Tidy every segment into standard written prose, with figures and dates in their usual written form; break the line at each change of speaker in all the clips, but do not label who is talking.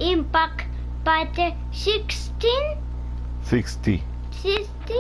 Impact Part 16?
60.
60?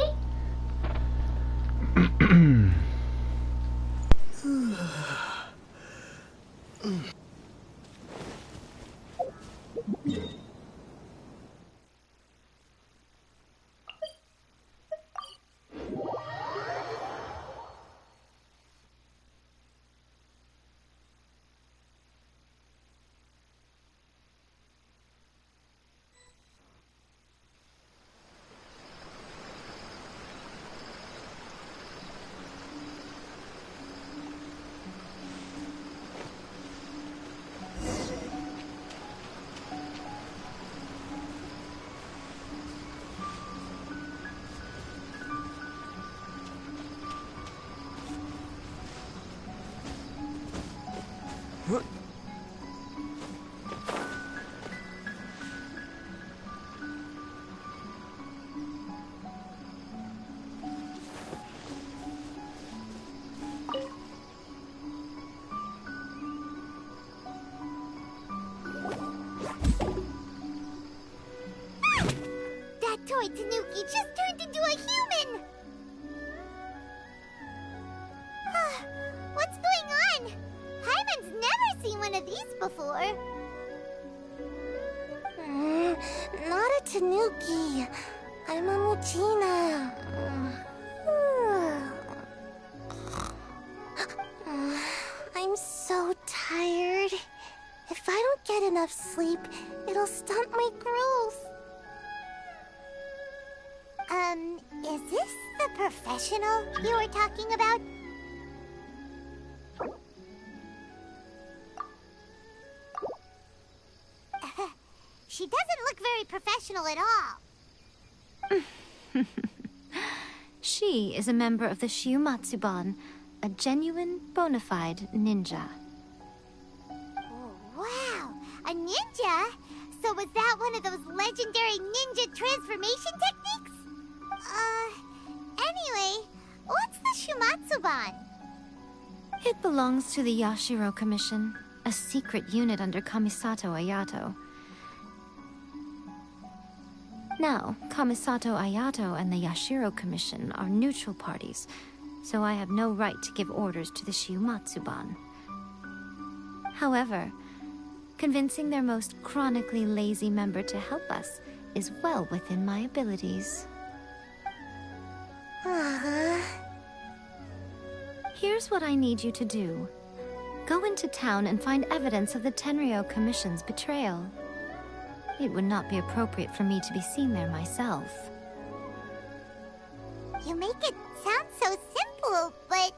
Toy Tanuki just turned into a human! What's going on? Hyman's never seen one of these before. Not a Tanuki. I'm a Muchina. I'm so tired. If I don't get enough sleep, it'll stunt my growth. Is this the professional you were talking about? She doesn't look very professional at all.
She is a member of the Shiumatsuban, a genuine, bona fide ninja.
Oh, wow, a ninja? So was that one of those legendary ninja transformation techniques? Anyway, what's the Shiumatsuban?
It belongs to the Yashiro Commission, a secret unit under Kamisato Ayato. Now, Kamisato Ayato and the Yashiro Commission are neutral parties, so I have no right to give orders to the Shiumatsuban. However, convincing their most chronically lazy member to help us is well within my abilities. Here's what I need you to do. Go into town and find evidence of the Tenryou Commission's betrayal. It would not be appropriate for me to be seen there myself.
You make it sound so simple, but...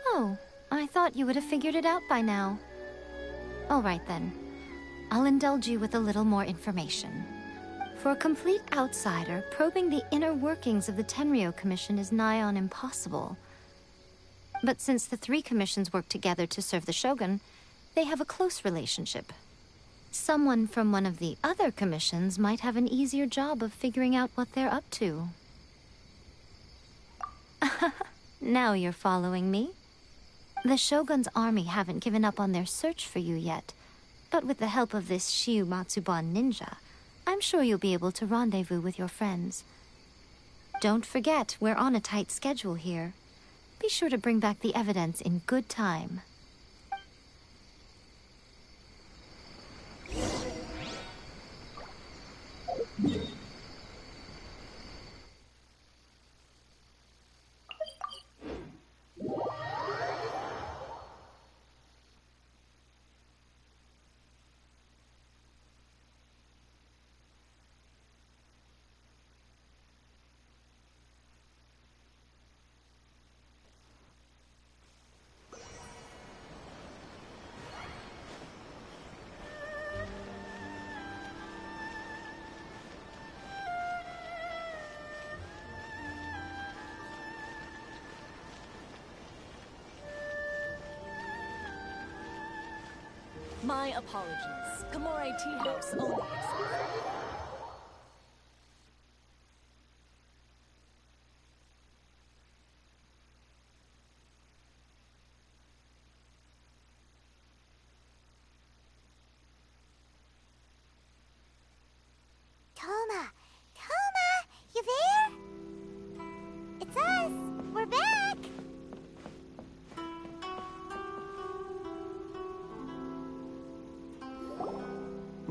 Oh, I thought you would have figured it out by now. All right then. I'll indulge you with a little more information. For a complete outsider, probing the inner workings of the Tenryou Commission is nigh on impossible. But since the three commissions work together to serve the Shogun, they have a close relationship. Someone from one of the other commissions might have an easier job of figuring out what they're up to. Now you're following me. The Shogun's army haven't given up on their search for you yet, but with the help of this Shiumatsuban ninja, I'm sure you'll be able to rendezvous with your friends. Don't forget, we're on a tight schedule here. Be sure to bring back the evidence in good time.
My apologies. Kamore Tea House only accepts.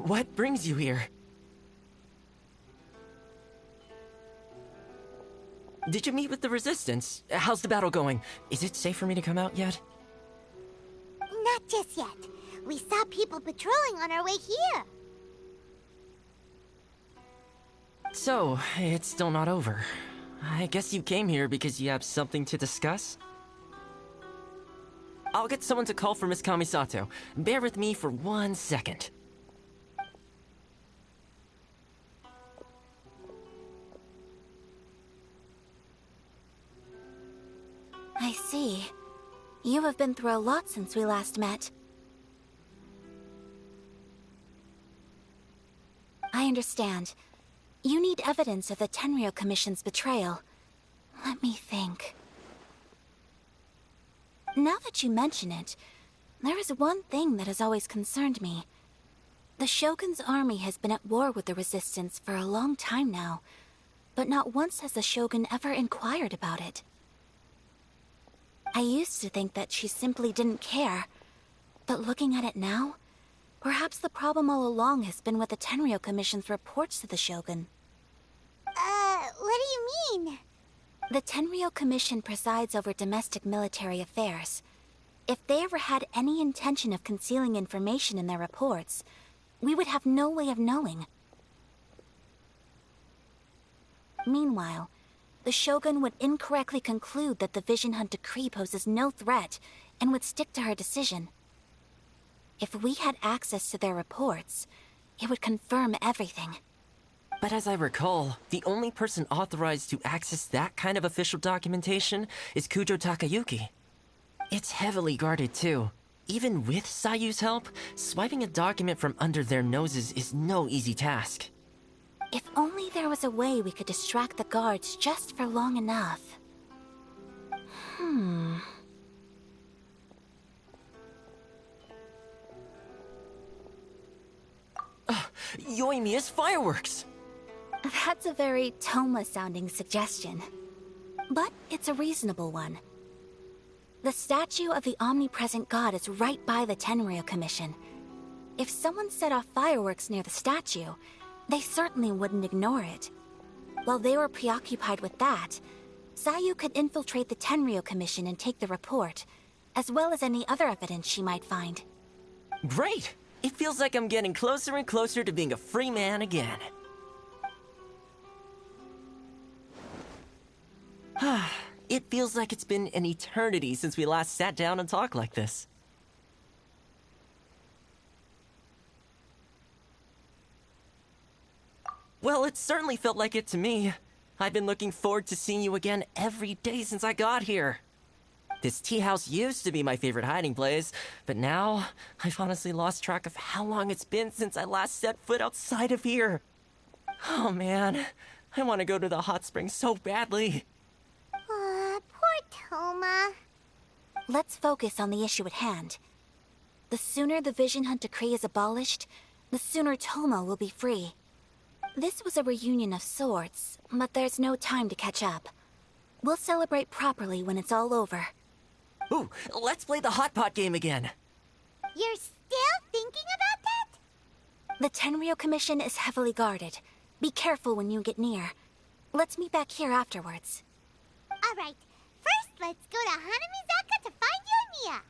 What brings you here? Did you meet with the Resistance? How's the battle going? Is it safe for me to come out yet?
Not just yet. We saw people patrolling on our way here.
So, it's still not over. I guess you came here because you have something to discuss? I'll get someone to call for Miss Kamisato. Bear with me for 1 second.
I see. You have been through a lot since we last met. I understand. You need evidence of the Tenryou Commission's betrayal. Let me think. Now that you mention it, there is one thing that has always concerned me. The Shogun's army has been at war with the Resistance for a long time now, but not once has the Shogun ever inquired about it. I used to think that she simply didn't care, but looking at it now, perhaps the problem all along has been with the Tenryou Commission's reports to the Shogun.
What do you mean?
The Tenryou Commission presides over domestic military affairs. If they ever had any intention of concealing information in their reports, we would have no way of knowing. Meanwhile, the Shogun would incorrectly conclude that the Vision Hunt decree poses no threat and would stick to her decision. If we had access to their reports, it would confirm everything.
But as I recall, the only person authorized to access that kind of official documentation is Kujo Takayuki. It's heavily guarded too. Even with Sayu's help, swiping a document from under their noses is no easy task.
If only there was a way we could distract the guards just for long enough.
Yoimiya's fireworks!
That's a very Toma-sounding suggestion. But it's a reasonable one. The statue of the omnipresent god is right by the Tenryou Commission. If someone set off fireworks near the statue, they certainly wouldn't ignore it. While they were preoccupied with that, Sayu could infiltrate the Tenryou Commission and take the report, as well as any other evidence she might find.
Great! It feels like I'm getting closer and closer to being a free man again. It feels like it's been an eternity since we last sat down and talked like this. Well, it certainly felt like it to me. I've been looking forward to seeing you again every day since I got here. This tea house used to be my favorite hiding place, but now I've honestly lost track of how long it's been since I last set foot outside of here. Oh man, I want to go to the hot springs so badly.
Poor Toma.
Let's focus on the issue at hand. The sooner the Vision Hunt decree is abolished, the sooner Toma will be free. This was a reunion of sorts, but there's no time to catch up. We'll celebrate properly when it's all over.
Ooh, let's play the hot pot game again.
You're still thinking about that?
The Tenryou Commission is heavily guarded. Be careful when you get near. Let's meet back here afterwards.
Alright, first let's go to Hanamizaka to find Yoimiya.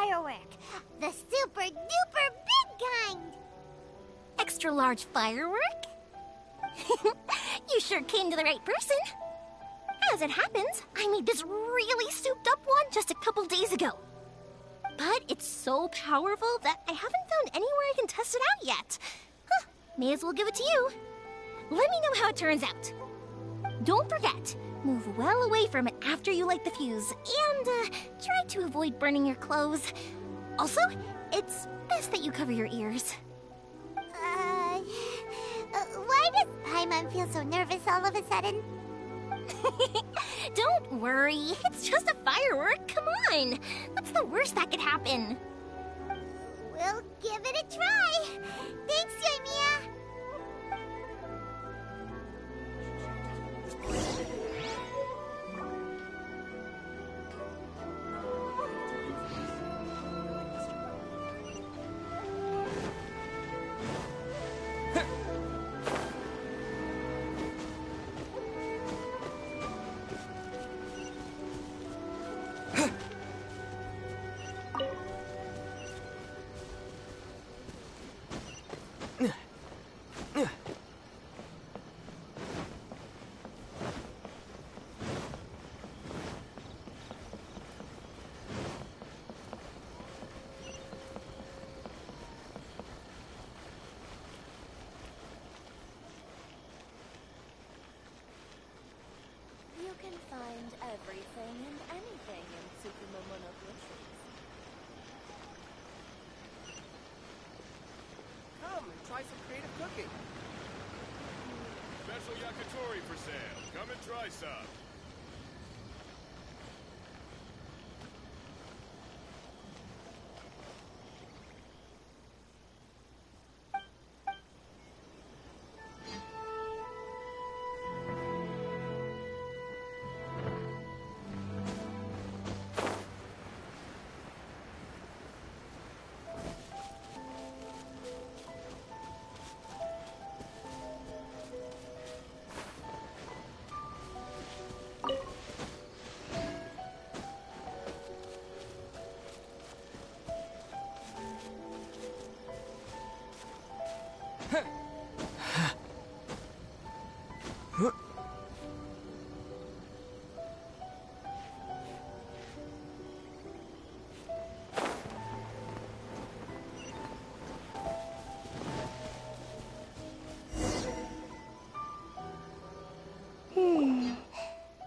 firework. The super duper big kind.
Extra large firework? You sure came to the right person. As it happens, I made this really souped up one just a couple days ago. But it's so powerful that I haven't found anywhere I can test it out yet. Huh, may as well give it to you. Let me know how it turns out. Don't forget, move well away from it after you light the fuse, and try to avoid burning your clothes. Also, it's best that you cover your ears.
Why does Paimon feel so nervous all of a sudden?
Don't worry, it's just a firework, come on. What's the worst that could happen?
We'll give it a try. Thanks, Yoimiya.
You can find everything and anything in Tsukumo Groceries.
Come and try some creative cooking.
Special yakitori for sale. Come and try some.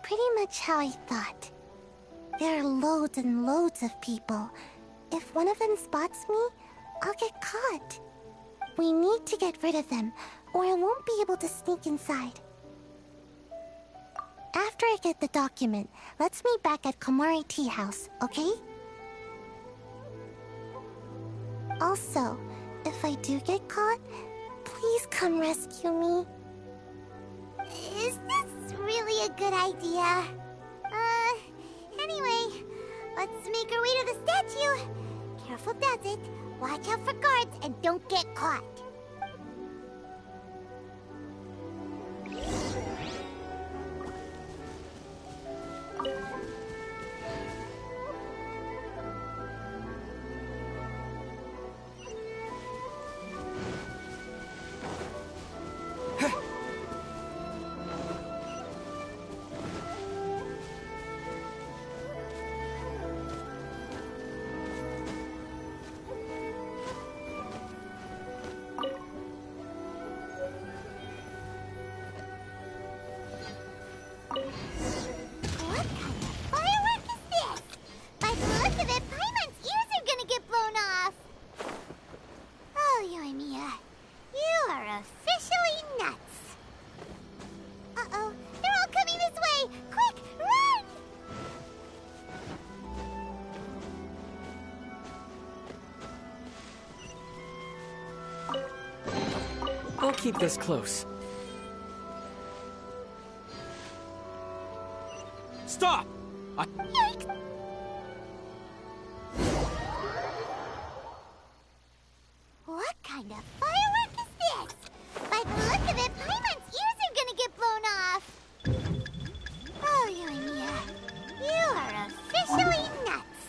Pretty much how I thought. There are loads and loads of people. If one of them spots me, I'll get caught. We need to get rid of them, or I won't be able to sneak inside. After I get the document, let's meet back at Komari Tea House, okay? Also, if I do get caught, please come rescue me. Is this really a good idea? Anyway, let's make our way to the statue. Careful does it. Watch out for guards and don't get caught. What kind of firework is this? By the look of it, Paimon's ears are gonna get blown off. Oh, Yoimiya, you are officially nuts. Uh-oh, they're all coming this way! Quick, run!
I'll keep this close. Stop!
Yikes! What kind of firework is this? By the look of it, Paimon's ears are gonna get blown off. Oh, Yoimiya, you are officially nuts.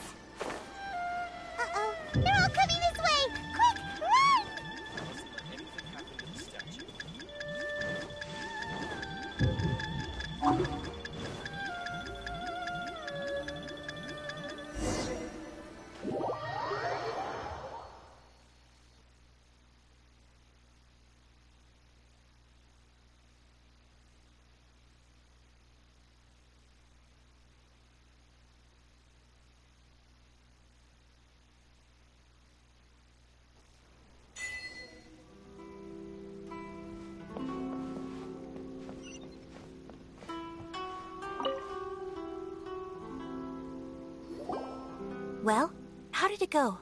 Well, how did it go?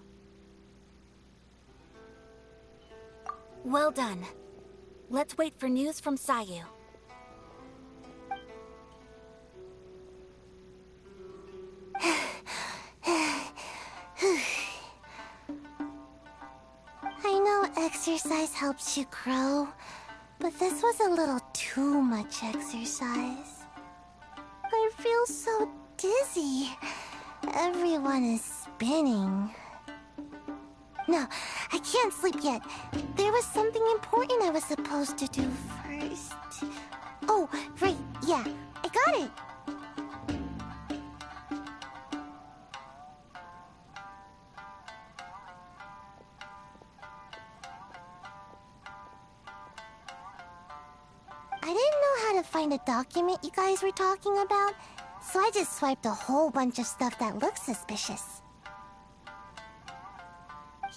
Well done. Let's wait for news from Sayu.
I know exercise helps you grow, but this was a little too much exercise. I feel so dizzy. Everyone is spinning. No, I can't sleep yet. There was something important I was supposed to do first. Oh, right, yeah, I got it. I didn't know how to find a document you guys were talking about, so I just swiped a whole bunch of stuff that looks suspicious.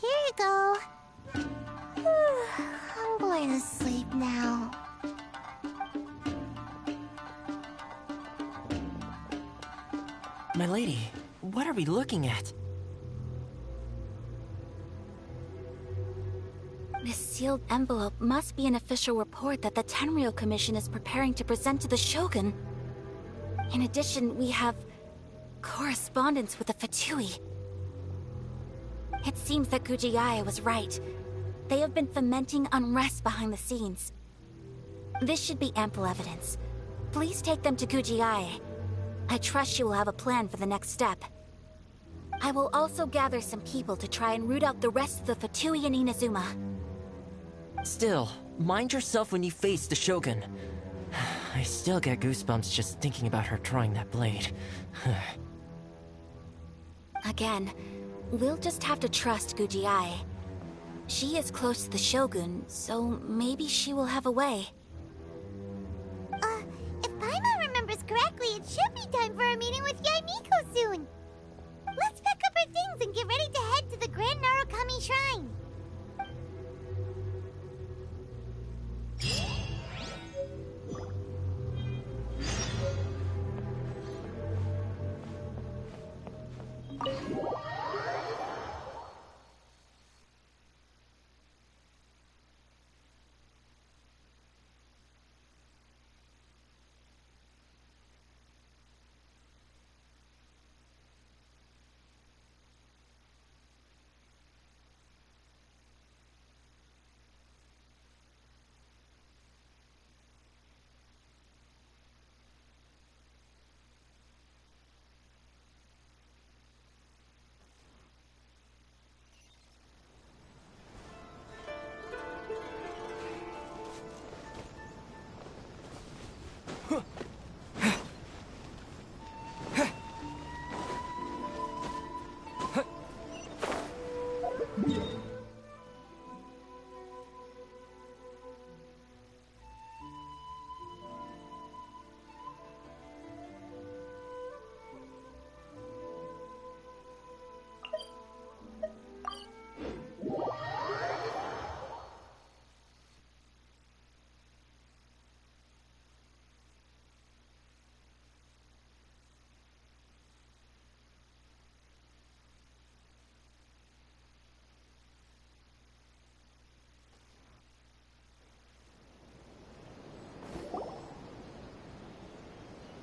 Here you go. I'm going to sleep now.
My lady, what are we looking at?
This sealed envelope must be an official report that the Tenryou Commission is preparing to present to the Shogun. In addition, we have correspondence with the Fatui. It seems that Gujiae was right. They have been fomenting unrest behind the scenes. This should be ample evidence. Please take them to Gujiae. I trust she will have a plan for the next step. I will also gather some people to try and root out the rest of the Fatui in Inazuma.
Still, mind yourself when you face the Shogun. I still get goosebumps just thinking about her drawing that blade.
Again, we'll just have to trust Gujiae. She is close to the Shogun, so maybe she will have a way.
If Paimon remembers correctly, it should be time for a meeting with Yaimiko soon. Let's pack up our things and get ready to head to the Grand Narukami Shrine.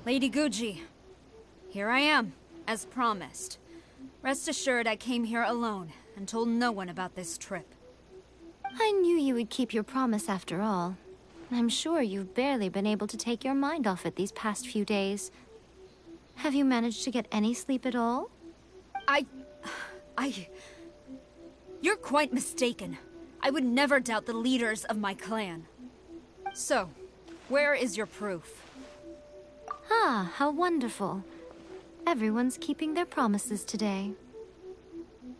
Lady Guji, here I am, as promised. Rest assured I came here alone and told no one about this trip.
I knew you would keep your promise after all. I'm sure you've barely been able to take your mind off it these past few days. Have you managed to get any sleep at all?
You're quite mistaken. I would never doubt the leaders of my clan. So, where is your proof?
Ah, how wonderful. Everyone's keeping their promises today.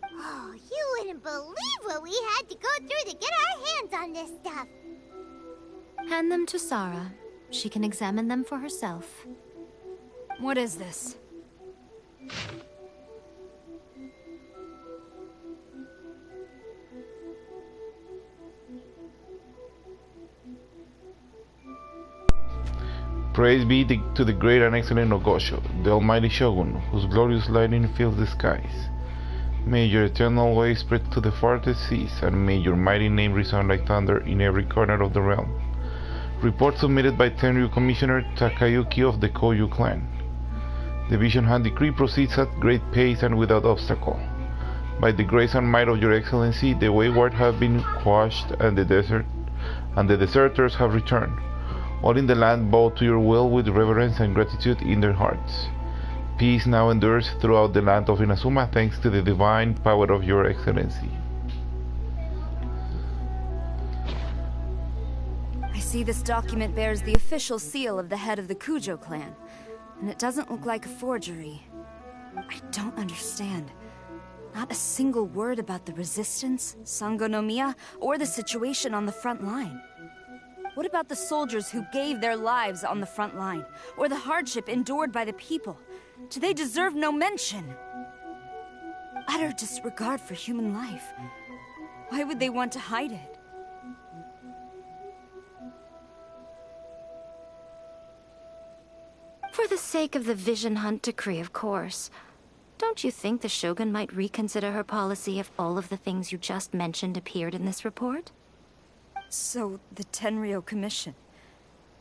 Oh, you wouldn't believe what we had to go through to get our hands on this stuff.
Hand them to Sarah. She can examine them for herself.
What is this?
Praise be to the great and excellent Ogosho, the almighty Shogun, whose glorious lightning fills the skies. May your eternal ways spread to the farthest seas, and may your mighty name resound like thunder in every corner of the realm. Report submitted by Tenryu Commissioner Takayuki of the Koyu clan. The Vision Hunt decree proceeds at great pace and without obstacle. By the grace and might of your excellency, the wayward have been quashed and the deserters have returned. All in the land bow to your will with reverence and gratitude in their hearts. Peace now endures throughout the land of Inazuma thanks to the divine power of your excellency.
I see this document bears the official seal of the head of the Kujo clan, and it doesn't look like a forgery. I don't understand. Not a single word about the resistance, Sango no Miya, or the situation on the front line. What about the soldiers who gave their lives on the front line, or the hardship endured by the people? Do they deserve no mention? Utter disregard for human life. Why would they want to hide it?
For the sake of the Vision Hunt decree, of course. Don't you think the Shogun might reconsider her policy if all of the things you just mentioned appeared in this report?
So, the Tenryo Commission,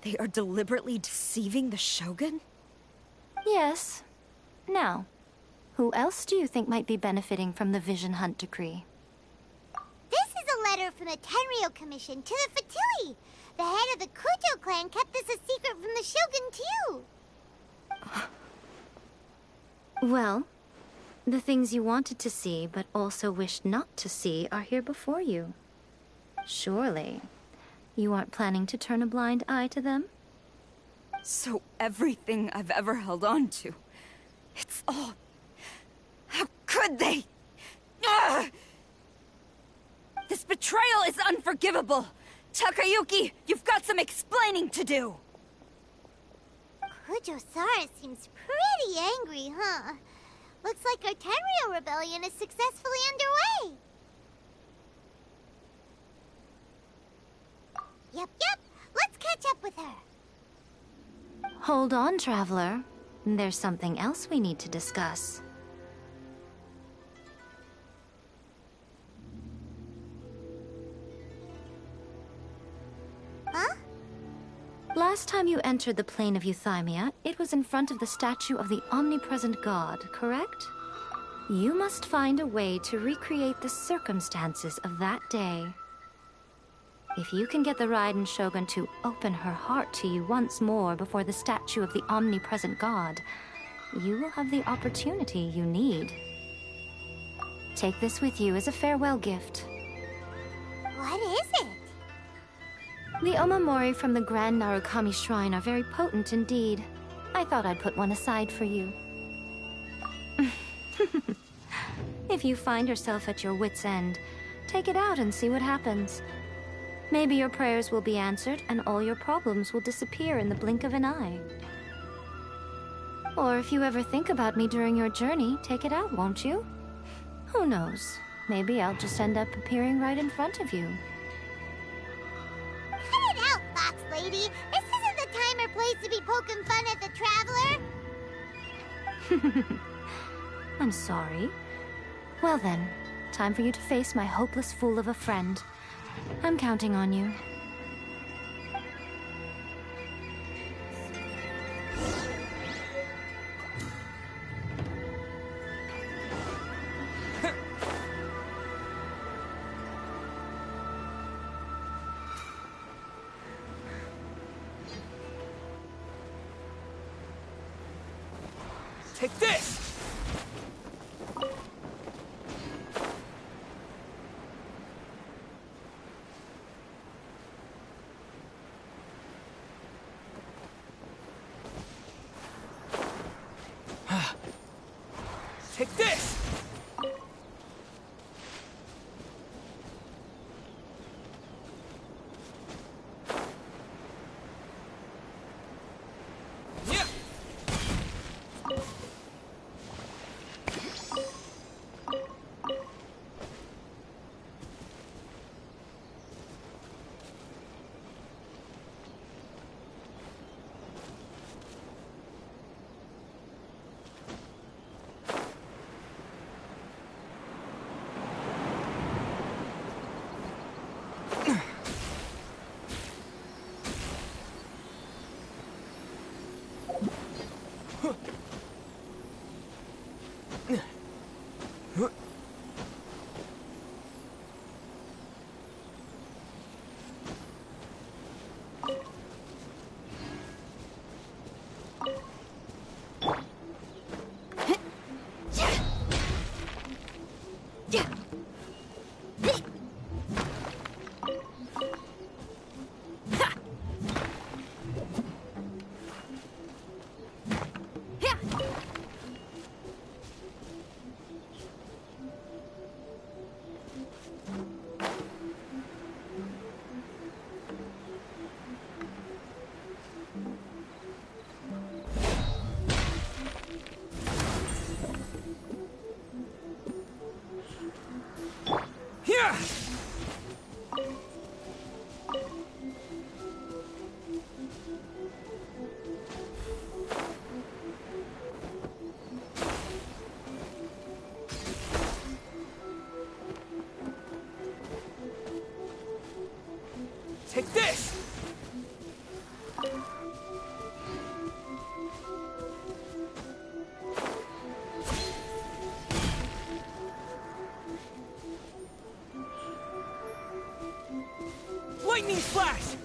they are deliberately deceiving the Shogun?
Yes. Now, who else do you think might be benefiting from the Vision Hunt decree?
This is a letter from the Tenryo Commission to the Fatui. The head of the Kujo clan kept this a secret from the Shogun, too.
Well, the things you wanted to see but also wished not to see are here before you. Surely, you aren't planning to turn a blind eye to them?
So everything I've ever held on to, it's all... How could they? Ugh! This betrayal is unforgivable! Takayuki, you've got some explaining to do!
Kujo-Sara seems pretty angry, huh? Looks like our Tenryo rebellion is successfully underway. Yep. Let's catch up with her.
Hold on, Traveler. There's something else we need to discuss.
Huh?
Last time you entered the plane of Euthymia, it was in front of the statue of the omnipresent god, correct? You must find a way to recreate the circumstances of that day. If you can get the Raiden Shogun to open her heart to you once more before the statue of the omnipresent god, you will have the opportunity you need. Take this with you as a farewell gift.
What is it?
The Omamori from the Grand Narukami Shrine are very potent indeed. I thought I'd put one aside for you. If you find yourself at your wit's end, take it out and see what happens. Maybe your prayers will be answered and all your problems will disappear in the blink of an eye. Or if you ever think about me during your journey, take it out, won't you? Who knows? Maybe I'll just end up appearing right in front of you.
Cut it out, Fox Lady. This isn't the time or place to be poking fun at the Traveler.
I'm sorry. Well then, time for you to face my hopeless fool of a friend. I'm counting on you.
Take this! Take this! Yeah. Take this! Lightning flash!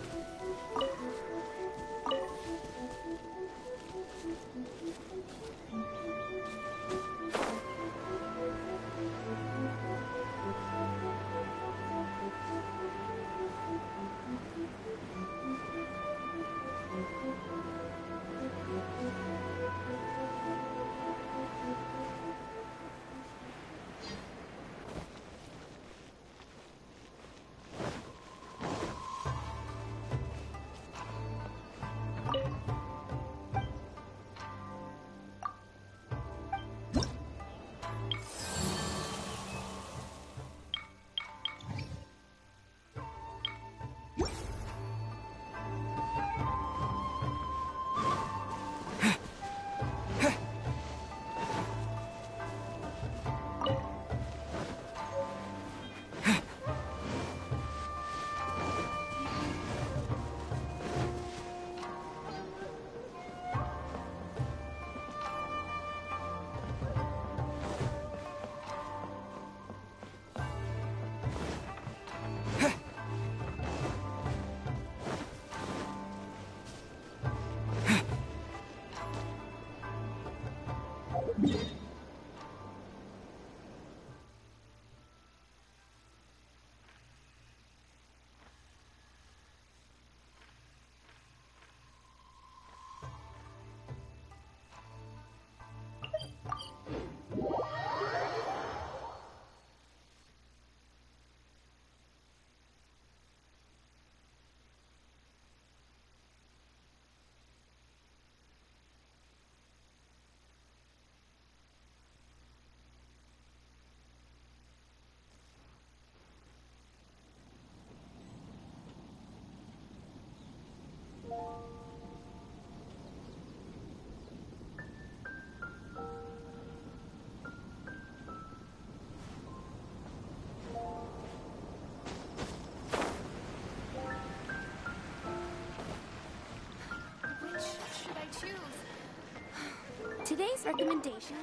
Today's recommendation.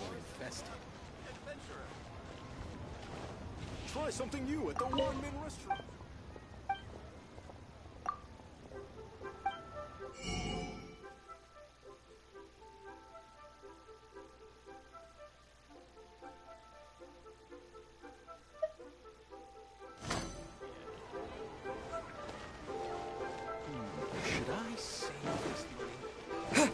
We're infested. Adventurer. Try something new at the one-man restaurant. Should I save this money?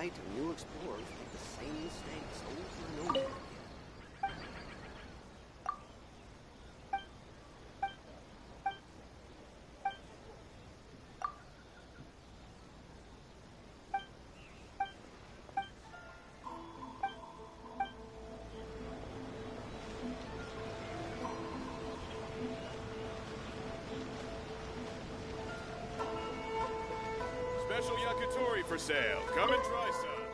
Why do new explorers make the same mistakes over and over again?
Special yakitori for sale. Come and try some.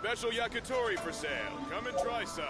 Special yakitori for sale. Come and try some.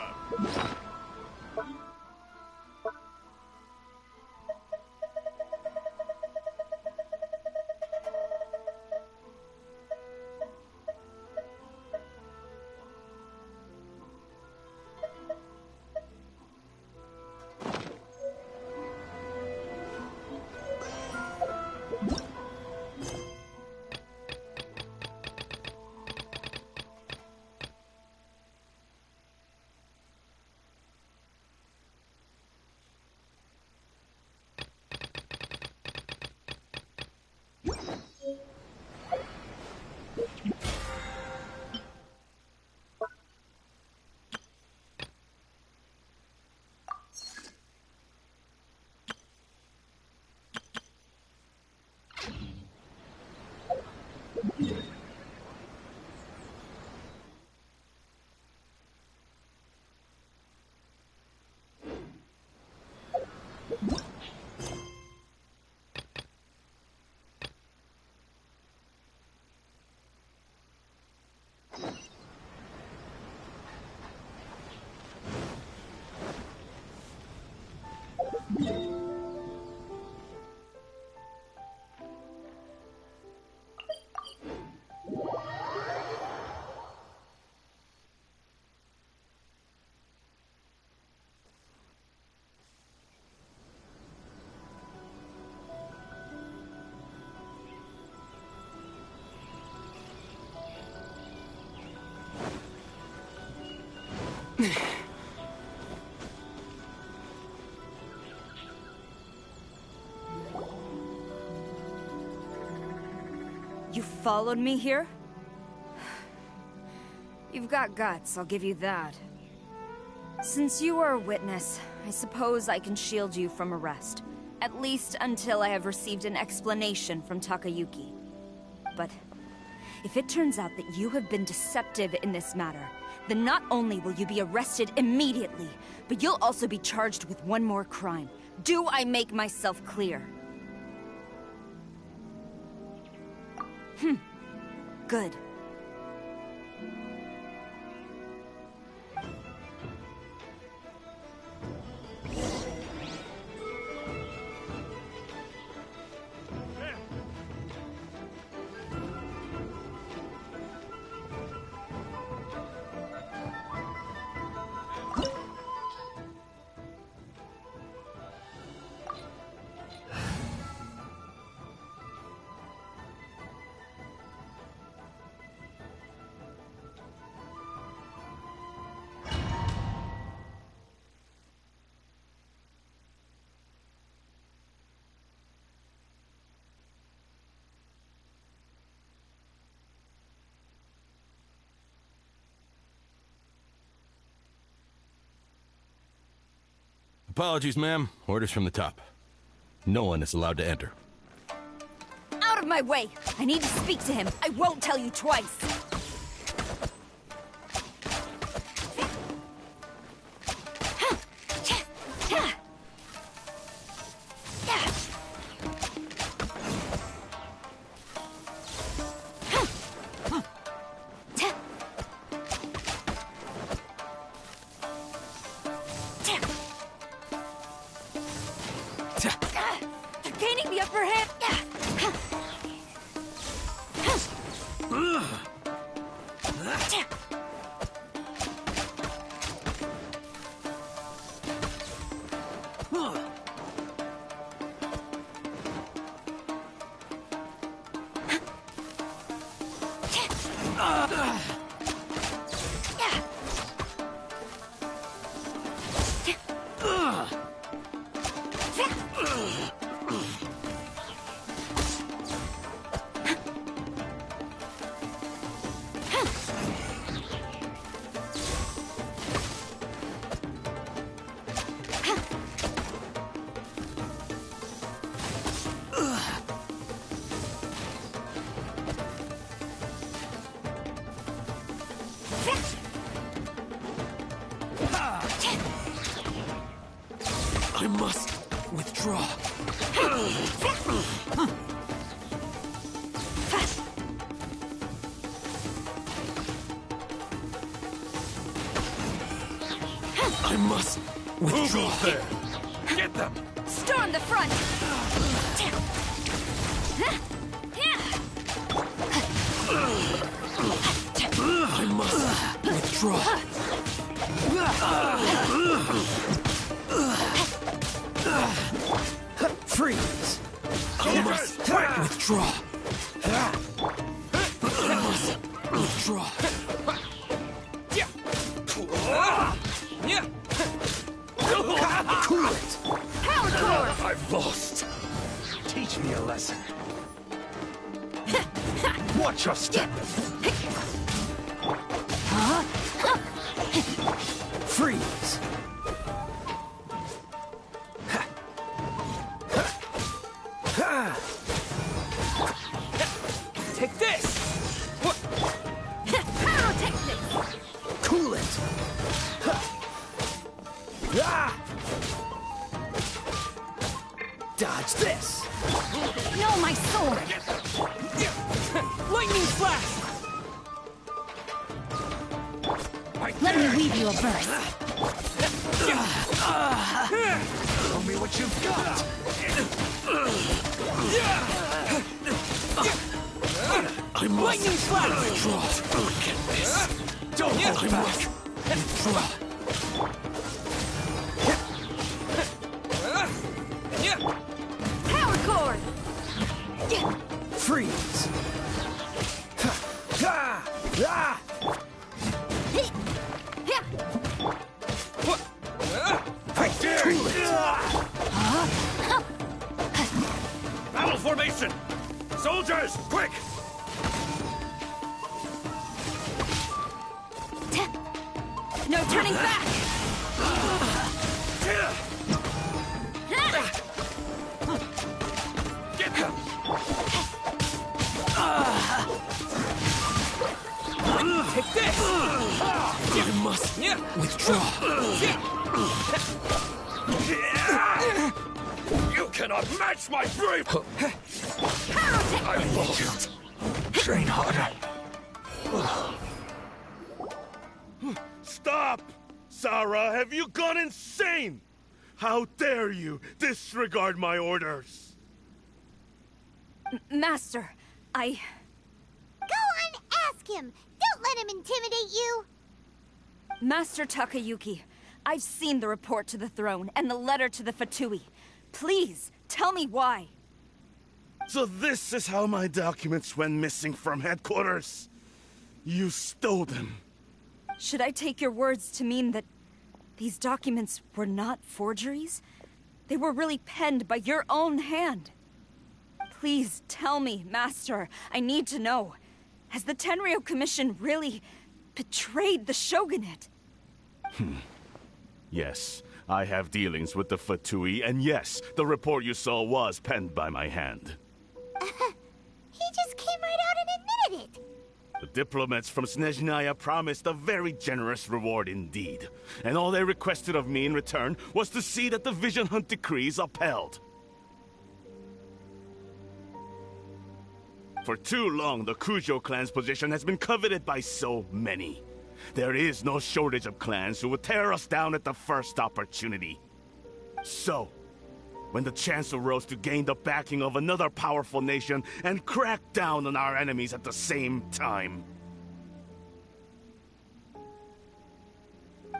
You followed me here? You've got guts, I'll give you that. Since you are a witness, I suppose I can shield you from arrest. At least until I have received an explanation from Takayuki. But if it turns out that you have been deceptive in this matter, then not only will you be arrested immediately, but you'll also be charged with one more crime. Do I make myself clear? Good.
Apologies, ma'am. Orders from the top. No one is allowed to enter.
Out of my way! I need to speak to him. I won't tell you twice.
I must withdraw.
I must withdraw.
Who's there? Get them!
Storm the front!
I must withdraw. Freeze! I must withdraw. I must withdraw. Cool it!
Power core!
I've lost. Teach me a lesson. Watch your step. Freeze!
Take this!
Pyrotechnics!
Cool it! Dodge this!
No, my sword!
Lightning flash!
Let me weave you a verse.
Show me what you've got! I must
Lightning flash!
withdraw. Look at this! Don't hold back! Withdraw.
Power cord!
Freeze! I dare you!
Battle formation! Soldiers, quick!
No turning back!
Get them!
Take this!
I must withdraw.
You cannot match my brave!
I lost. Train harder.
Stop! Sarah, have you gone insane? How dare you disregard my orders?
Master,
Go on, ask him. Don't let him intimidate you.
Master Takayuki, I've seen the report to the throne and the letter to the Fatui. Please, tell me why.
So this is how my documents went missing from headquarters. You stole them.
Should I take your words to mean that these documents were not forgeries? They were really penned by your own hand. Please tell me, Master. I need to know. Has the Tenryo Commission really betrayed the Shogunate?
Yes, I have dealings with the Fatui, and yes, the report you saw was penned by my hand.
He just came right out and admitted it.
The diplomats from Snezhnaya promised a very generous reward indeed, and all they requested of me in return was to see that the Vision Hunt decrees upheld. For too long, the Kujo clan's position has been coveted by so many. There is no shortage of clans who would tear us down at the first opportunity. So, when the chance arose to gain the backing of another powerful nation and crack down on our enemies at the same time,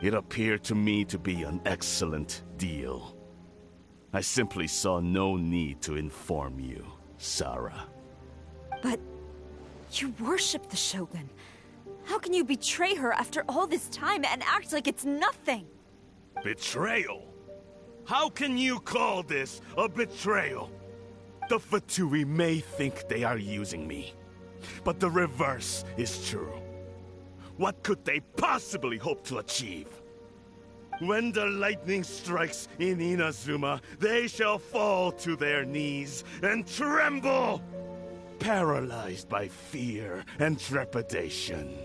it appeared to me to be an excellent deal. I simply saw no need to inform you, Sarah.
But you worship the Shogun. How can you betray her after all this time and act like it's nothing?
Betrayal? How can you call this a betrayal? The Fatui may think they are using me, but the reverse is true. What could they possibly hope to achieve? When the lightning strikes in Inazuma, they shall fall to their knees and tremble, paralyzed by fear and trepidation.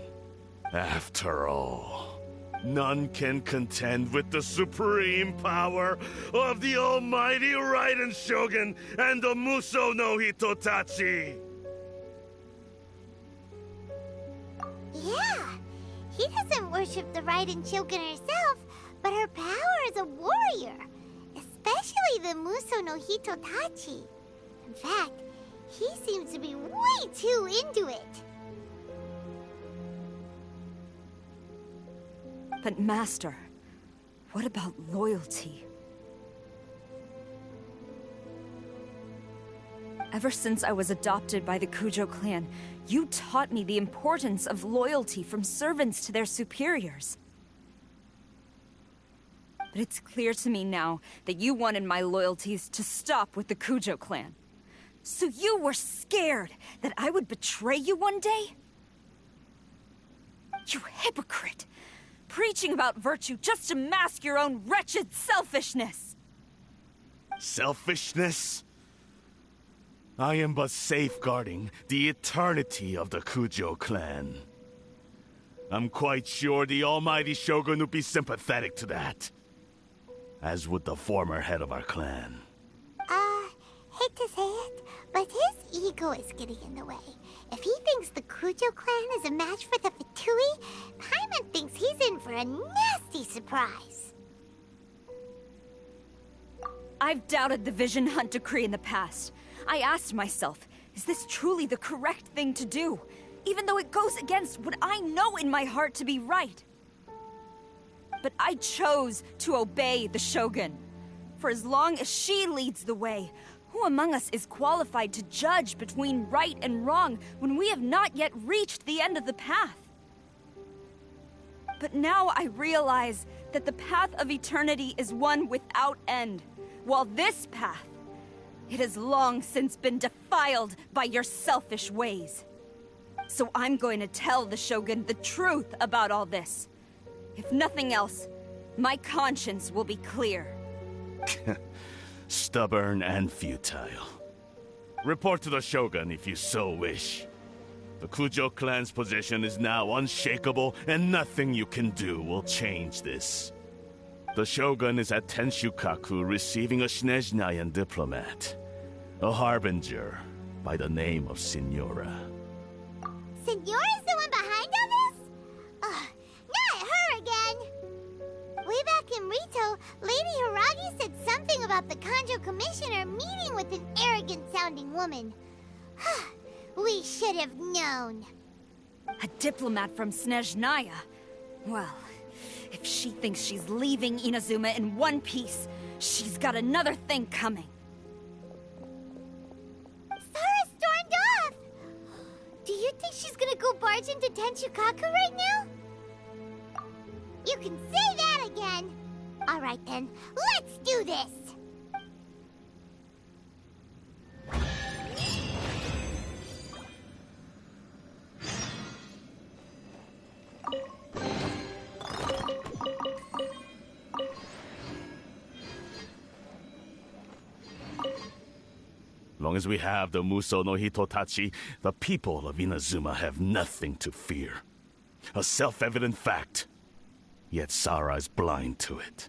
After all, none can contend with the supreme power of the almighty Raiden Shogun and the Muso no Hitotachi!
Yeah, he doesn't worship the Raiden Shogun herself, but about her power as a warrior, especially the Muso no Hitotachi. In fact, he seems to be way too into it.
But Master, what about loyalty? Ever since I was adopted by the Kujo clan, you taught me the importance of loyalty from servants to their superiors. But it's clear to me now that you wanted my loyalties to stop with the Kujo clan. So you were scared that I would betray you one day? You hypocrite! Preaching about virtue just to mask your own wretched selfishness!
Selfishness? I am but safeguarding the eternity of the Kujo clan. I'm quite sure the almighty Shogun would be sympathetic to that. As would the former head of our clan.
Hate to say it, but his ego is getting in the way. If he thinks the Kujo clan is a match for the Fatui, Paimon thinks he's in for a nasty surprise.
I've doubted the Vision Hunt decree in the past. I asked myself, is this truly the correct thing to do? Even though it goes against what I know in my heart to be right. But I chose to obey the Shogun. For as long as she leads the way, who among us is qualified to judge between right and wrong when we have not yet reached the end of the path? But now I realize that the path of eternity is one without end, while this path, it has long since been defiled by your selfish ways. So I'm going to tell the Shogun the truth about all this. If nothing else, my conscience will be clear.
Stubborn and futile. Report to the Shogun if you so wish. The Kujo clan's position is now unshakable, and nothing you can do will change this. The Shogun is at Tenshukaku receiving a Snezhnayan diplomat. A harbinger by the name of Signora.
Signora's the one behind all this? Ugh, not her again! Way back in Rito, Lady Hiragi said something about the Kanjo Commissioner meeting with an arrogant-sounding woman. We should have known.
A diplomat from Snezhnaya? Well, if she thinks she's leaving Inazuma in one piece, she's got another thing coming.
Sara stormed off! Do you think she's gonna go barge into Tenshukaku right now? You can say that again! Alright then, let's do this!
Long as we have the Muso no Hitotachi, the people of Inazuma have nothing to fear. A self-evident fact. Yet Sara is blind to it.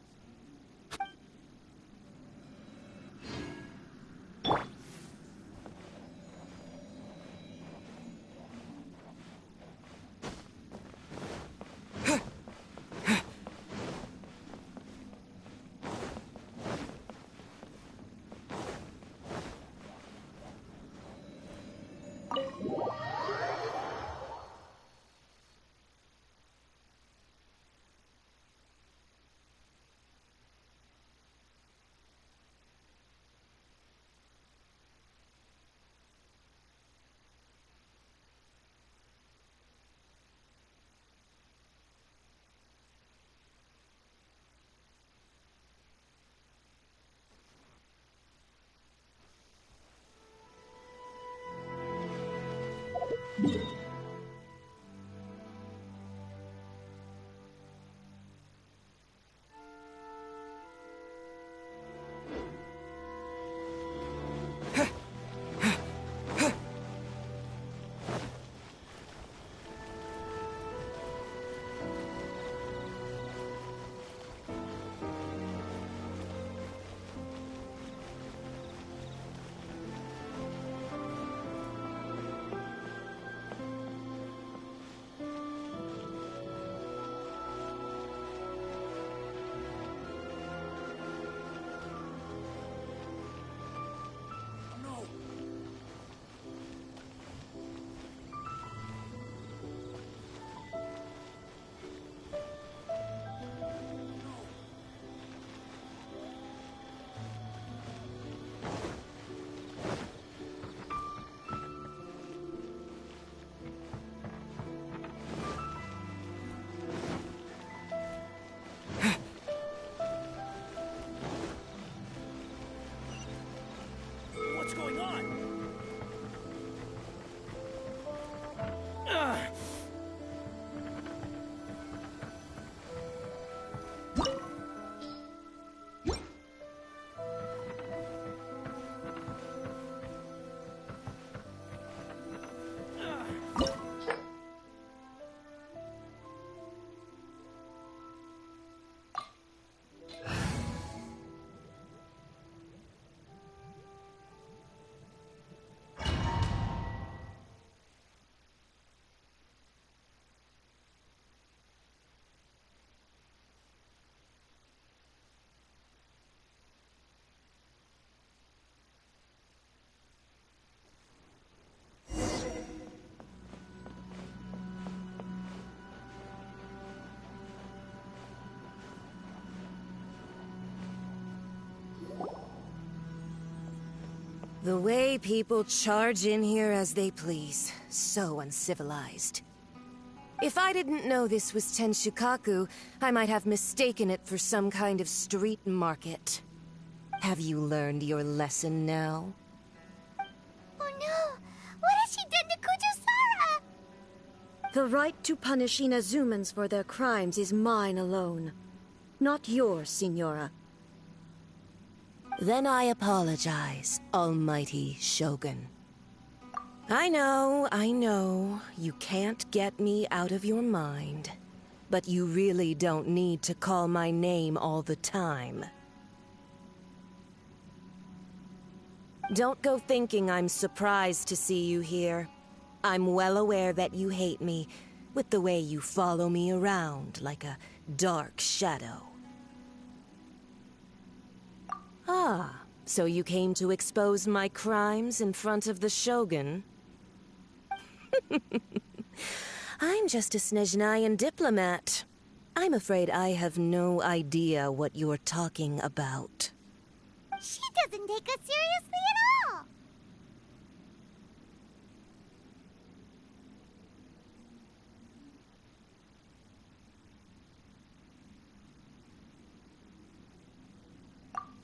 The way people charge in here as they please. So uncivilized. If I didn't know this was Tenshukaku, I might have mistaken it for some kind of street market. Have you learned your lesson now?
Oh no! What has she done to Kujusara?
The right to punish Inazumans for their crimes is mine alone. Not yours, Signora.
Then I apologize, Almighty Shogun. I know, you can't get me out of your mind. But you really don't need to call my name all the time. Don't go thinking I'm surprised to see you here. I'm well aware that you hate me, with the way you follow me around like a dark shadow. Ah, so you came to expose my crimes in front of the Shogun? I'm just a Snezhnayan diplomat. I'm afraid I have no idea what you're talking about.
She doesn't take us seriously at all!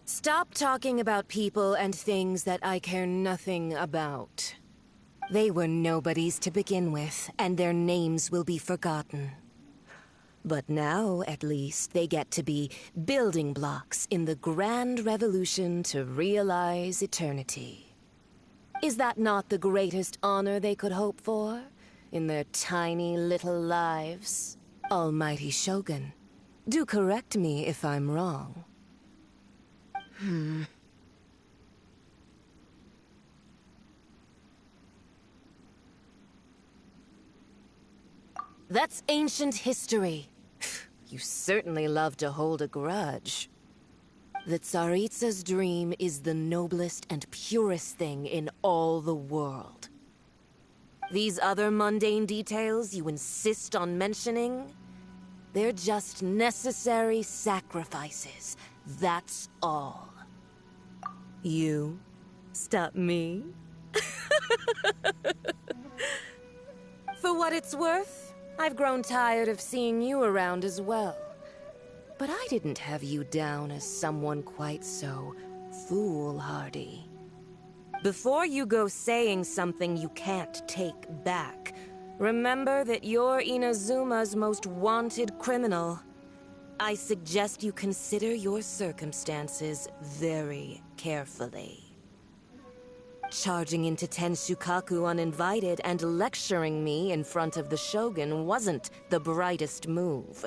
Stop talking about people and things that I care nothing about. They were nobodies to begin with, and their names will be forgotten. But now, at least, they get to be building blocks in the grand revolution to realize eternity. Is that not the greatest honor they could hope for in their tiny little lives? Almighty Shogun, do correct me if I'm wrong. That's ancient history. You certainly love to hold a grudge. The Tsaritsa's dream is the noblest and purest thing in all the world. These other mundane details you insist on mentioning, they're just necessary sacrifices. That's all. You stop me? For what it's worth, I've grown tired of seeing you around as well. But I didn't have you down as someone quite so foolhardy. Before you go saying something you can't take back, remember that you're Inazuma's most wanted criminal. I suggest you consider your circumstances very carefully. Charging into Tenshukaku uninvited and lecturing me in front of the Shogun wasn't the brightest move.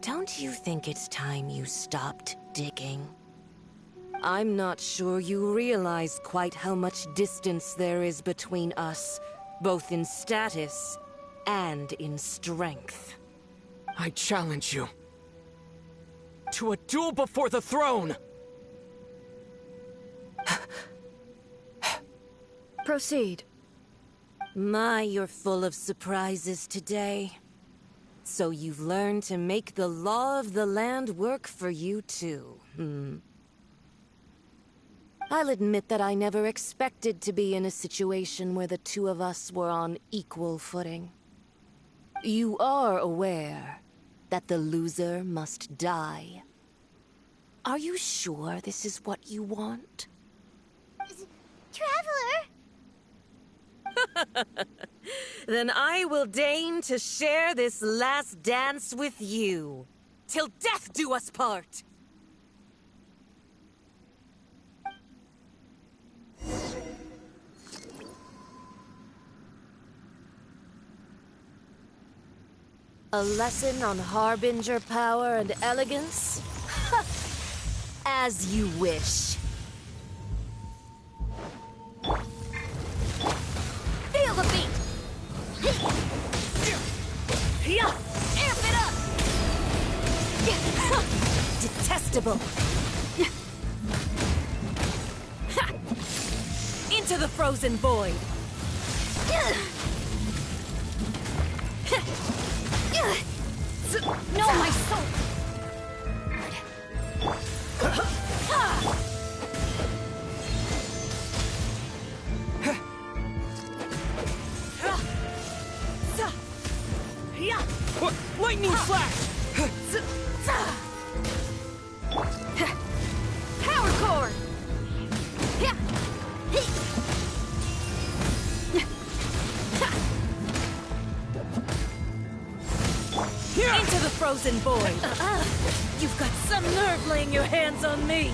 Don't you think it's time you stopped digging? I'm not sure you realize quite how much distance there is between us, both in status and in strength.
I challenge you to a duel before the throne!
Proceed.
My, you're full of surprises today. So you've learned to make the law of the land work for you too, I'll admit that I never expected to be in a situation where the two of us were on equal footing. You are aware that the loser must die. Are you sure this is what you want?
Traveler!
Then I will deign to share this last dance with you. Till death do us part! A lesson on Harbinger power and elegance? As you wish. Feel the beat! Amp it up! Detestable! Into the frozen void!
No, my soul!
Lightning flash!
Power core!
Into the frozen void! You've got some nerve laying your hands on me!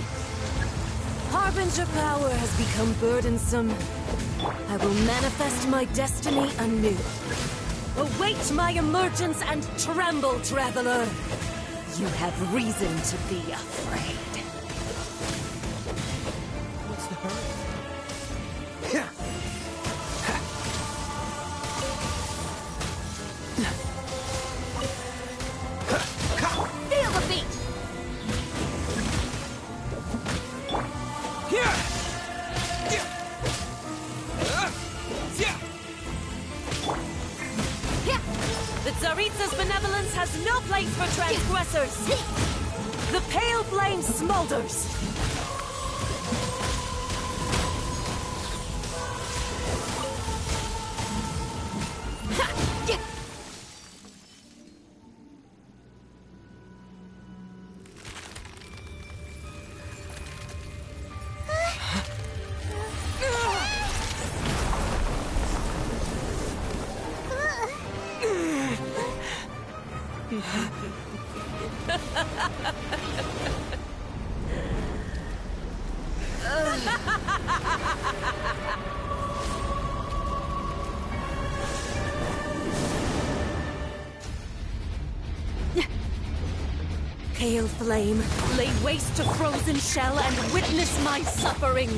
Harbinger power has become burdensome. I will manifest my destiny anew. Await my emergence and tremble, traveler! You have reason to be afraid.
What's the hurry?
Feel the beat!
The Tsaritsa's benevolence has no place for transgressors! The pale flame smolders! Pale flame, lay waste to frozen shell and witness my suffering!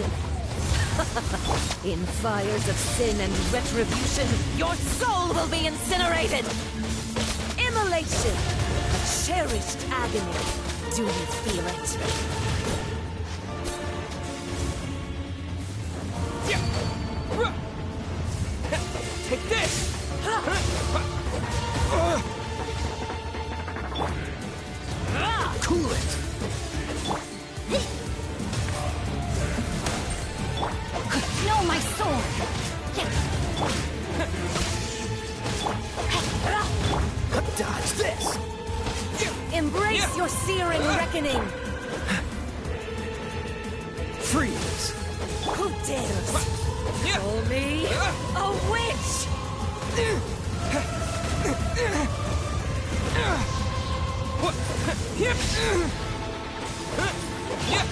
In fires of sin and retribution, your soul will be incinerated! Immolation! A cherished agony. Do you feel it?
Take this! Cool it!
No, my sword!
Dodge this!
Embrace your searing reckoning!
Freeze!
Who dares call me a witch?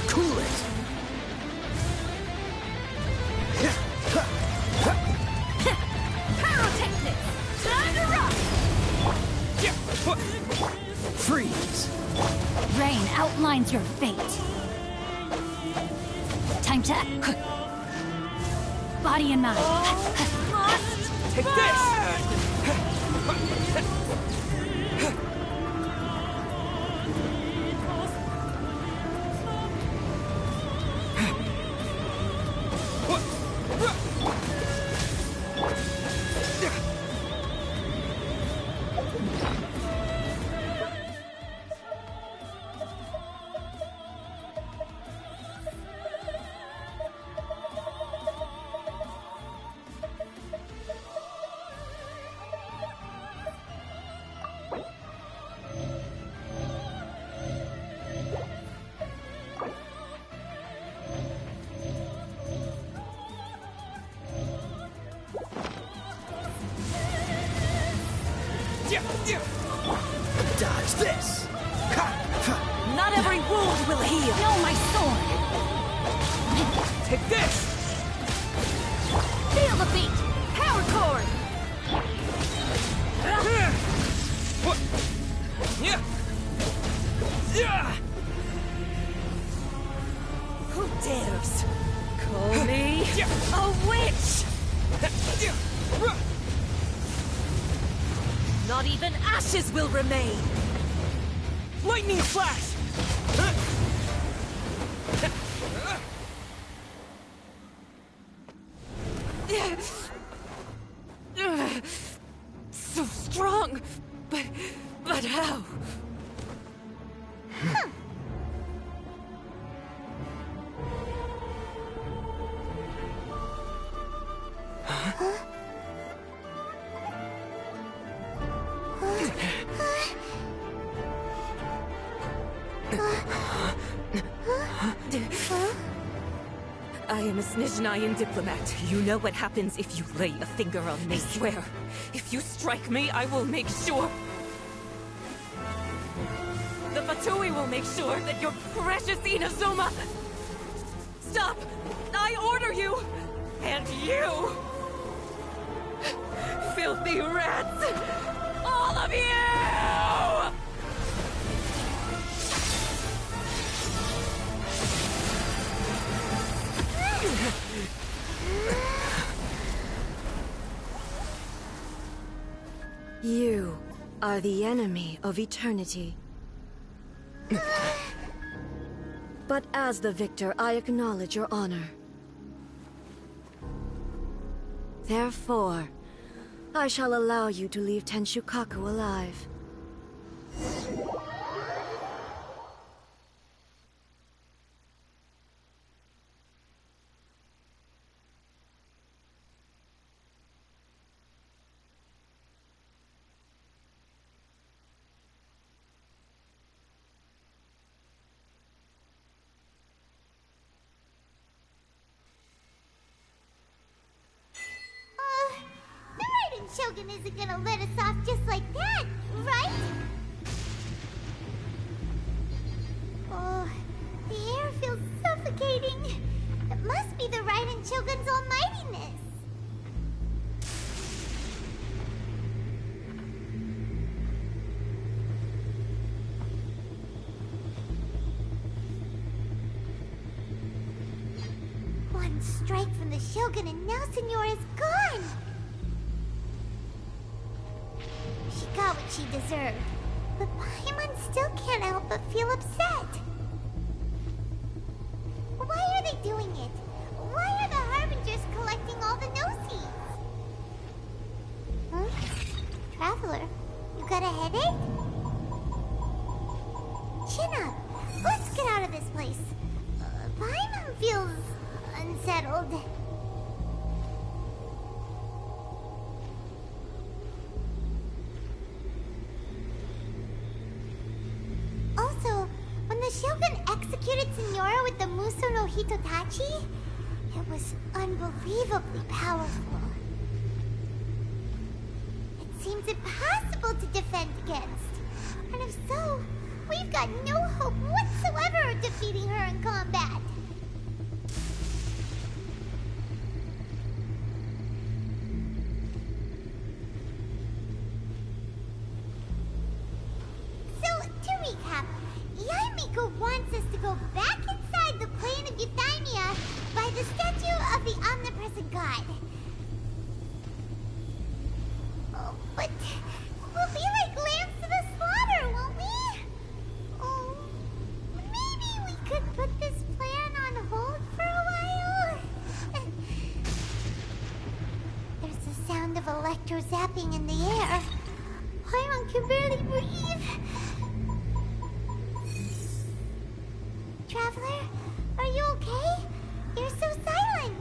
Cool it!
Pyrotechnics! Time to rock!
Freeze!
Rain outlines your fate. Time to... Body and mind.
Take this! Dodge this!
Not every wound will heal!
No, my sword!
Take this!
Feel the beat! Power cord!
Who dares call me a witch? Not even ashes will remain!
Lightning flash!
So strong, but how? I am a Snezhnayan diplomat. You know what happens if you lay a finger on me. I swear, if you strike me, I will make sure... The Fatui will make sure that your precious Inazuma... Stop! I order you! And you! Filthy rats! All of you!
You are the enemy of eternity. But as the victor, I acknowledge your honor. Therefore, I shall allow you to leave Tenshukaku alive.
Shogun isn't gonna let us off just like that, right? Oh, the air feels suffocating. It must be the Raiden Shogun's almightiness. One strike from the Shogun and now Senora is gone. She got what she deserved, but Paimon still can't help but feel upset. Why are they doing it? Why are the Harbingers collecting all the no-seeds? Huh? Traveler, you got a headache? Chin up. Let's get out of this place. Paimon feels unsettled. Also, when the Shogun executed Senora with the Muso no Hitotachi, it was unbelievably powerful. It seems impossible to defend against. And if so, we've got no hope whatsoever of defeating her in combat. Yaimiko wants us to go back inside the plane of Euthymia by the statue of the omnipresent god. Oh, but we'll be like lambs to the slaughter, won't we? Oh, maybe we could put this plan on hold for a while? There's the sound of electro-zapping in the air. Paimon can barely breathe. Traveler, are you okay? You're so silent.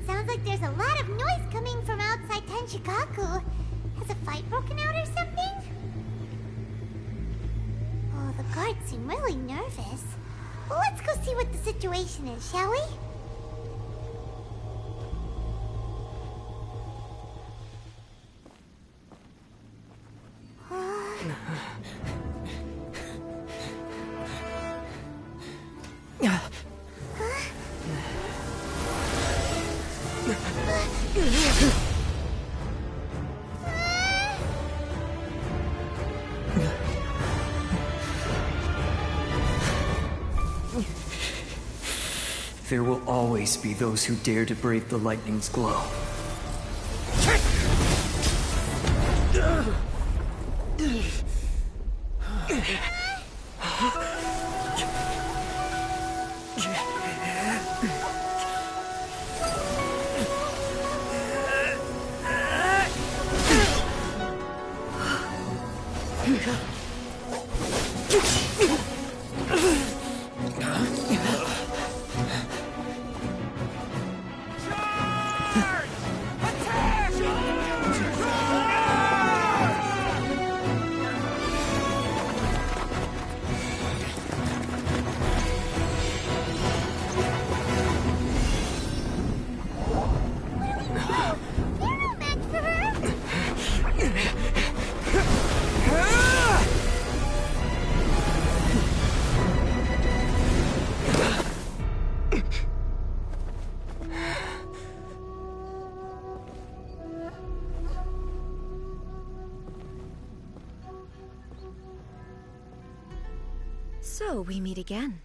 Sounds like there's a lot of noise coming from outside Tenshukaku. Has a fight broken out or something? Oh, the guards seem really nervous. Well, let's go see what the situation is, shall we?
There will always be those who dare to brave the lightning's glow.
So, we meet again.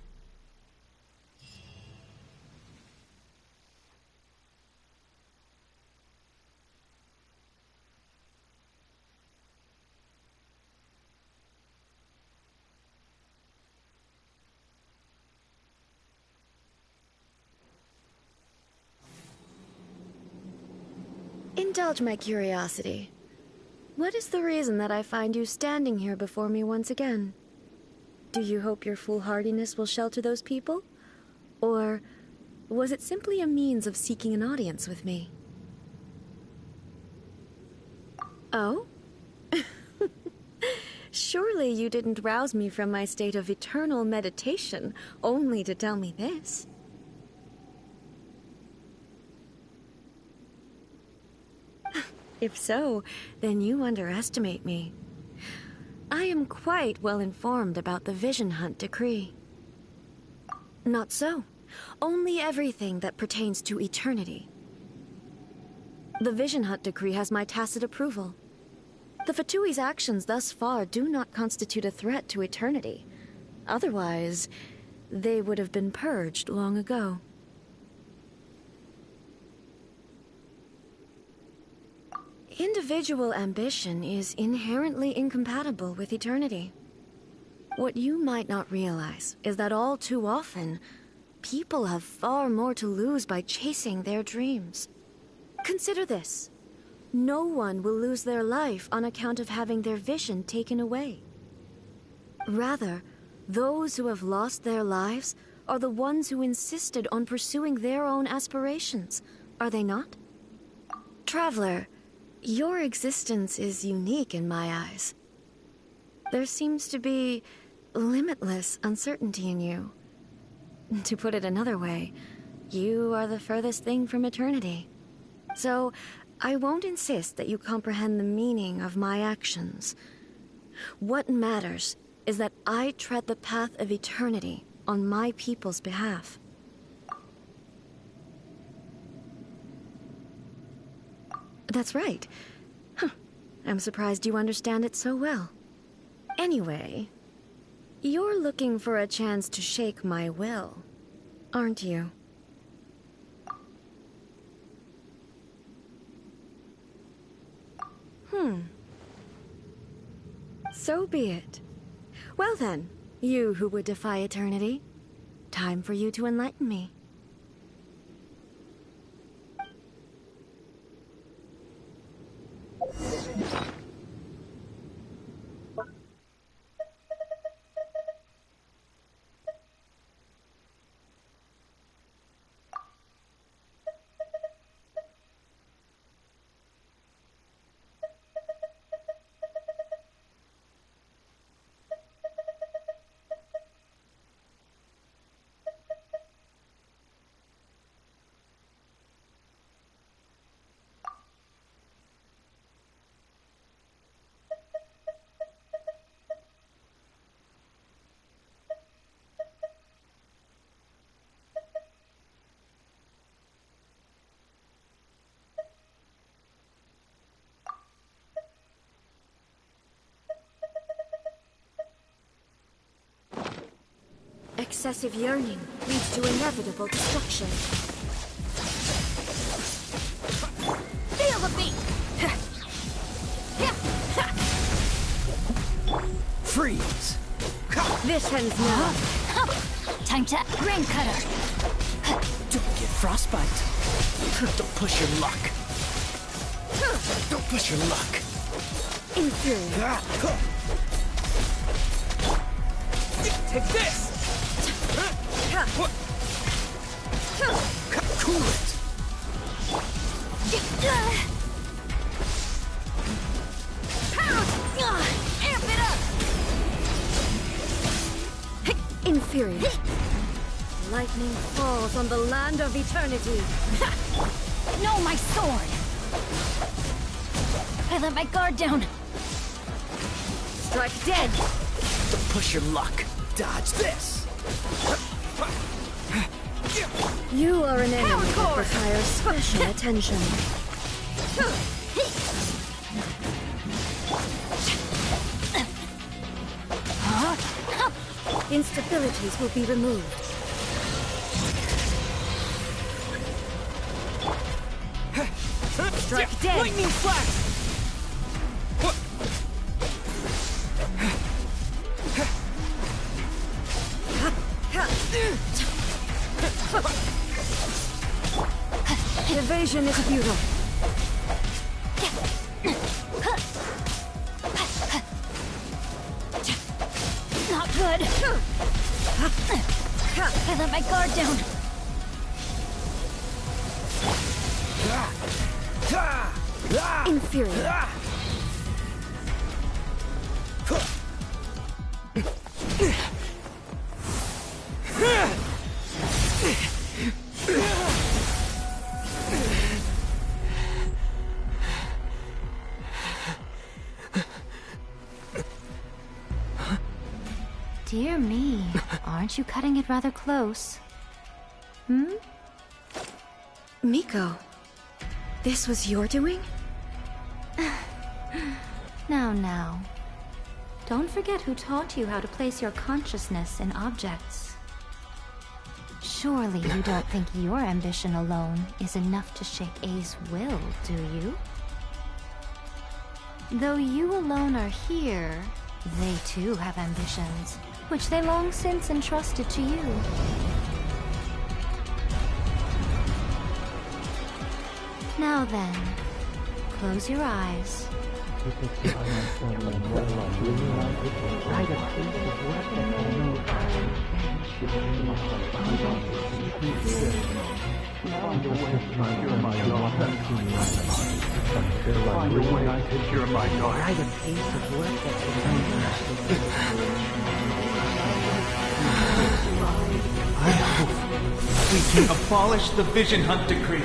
Indulge my curiosity. What is the reason that I find you standing here before me once again? Do you hope your foolhardiness will shelter those people? Or was it simply a means of seeking an audience with me? Oh? Surely you didn't rouse me from my state of eternal meditation only to tell me this. If so, then you underestimate me. I am quite well informed about the Vision Hunt decree. Not so. Only everything that pertains to eternity. The Vision Hunt decree has my tacit approval. The Fatui's actions thus far do not constitute a threat to eternity. Otherwise, they would have been purged long ago. Individual ambition is inherently incompatible with eternity. What you might not realize is that all too often, people have far more to lose by chasing their dreams. Consider this. No one will lose their life on account of having their vision taken away. Rather, those who have lost their lives are the ones who insisted on pursuing their own aspirations, are they not? Traveler, your existence is unique in my eyes. There seems to be limitless uncertainty in you. To put it another way, you are the furthest thing from eternity. So, I won't insist that you comprehend the meaning of my actions. What matters is that I tread the path of eternity on my people's behalf. That's right. Huh. I'm surprised you understand it so well. Anyway, you're looking for a chance to shake my will, aren't you? So be it. Well then, you who would defy eternity, time for you to enlighten me. Excessive yearning leads to inevitable destruction.
Feel the beat!
Freeze!
This ends now.
Time to grain cutter!
Don't get frostbite. Don't push your luck. Don't push your luck.
Inferior.
Take this!
Cool it!
Amp it up!
Inferior. Lightning falls on the land of eternity.
No, my sword! I let my guard down.
Strike dead.
Don't push your luck. Dodge this!
You are an enemy that requires special attention. Instabilities will be removed.
Strike dead!
Lightning flash!
Evasion is futile.
Not good. I let my guard down.
Inferior.
Dear me, aren't you cutting it rather close? Hmm?
Miko, this was your doing?
Now. Don't forget who taught you how to place your consciousness in objects. Surely you don't think your ambition alone is enough to shake A's will, do you? Though you alone are here, they too have ambitions, which they long since entrusted to you. Now then, close your eyes.
I hope we can abolish the Vision Hunt Decree.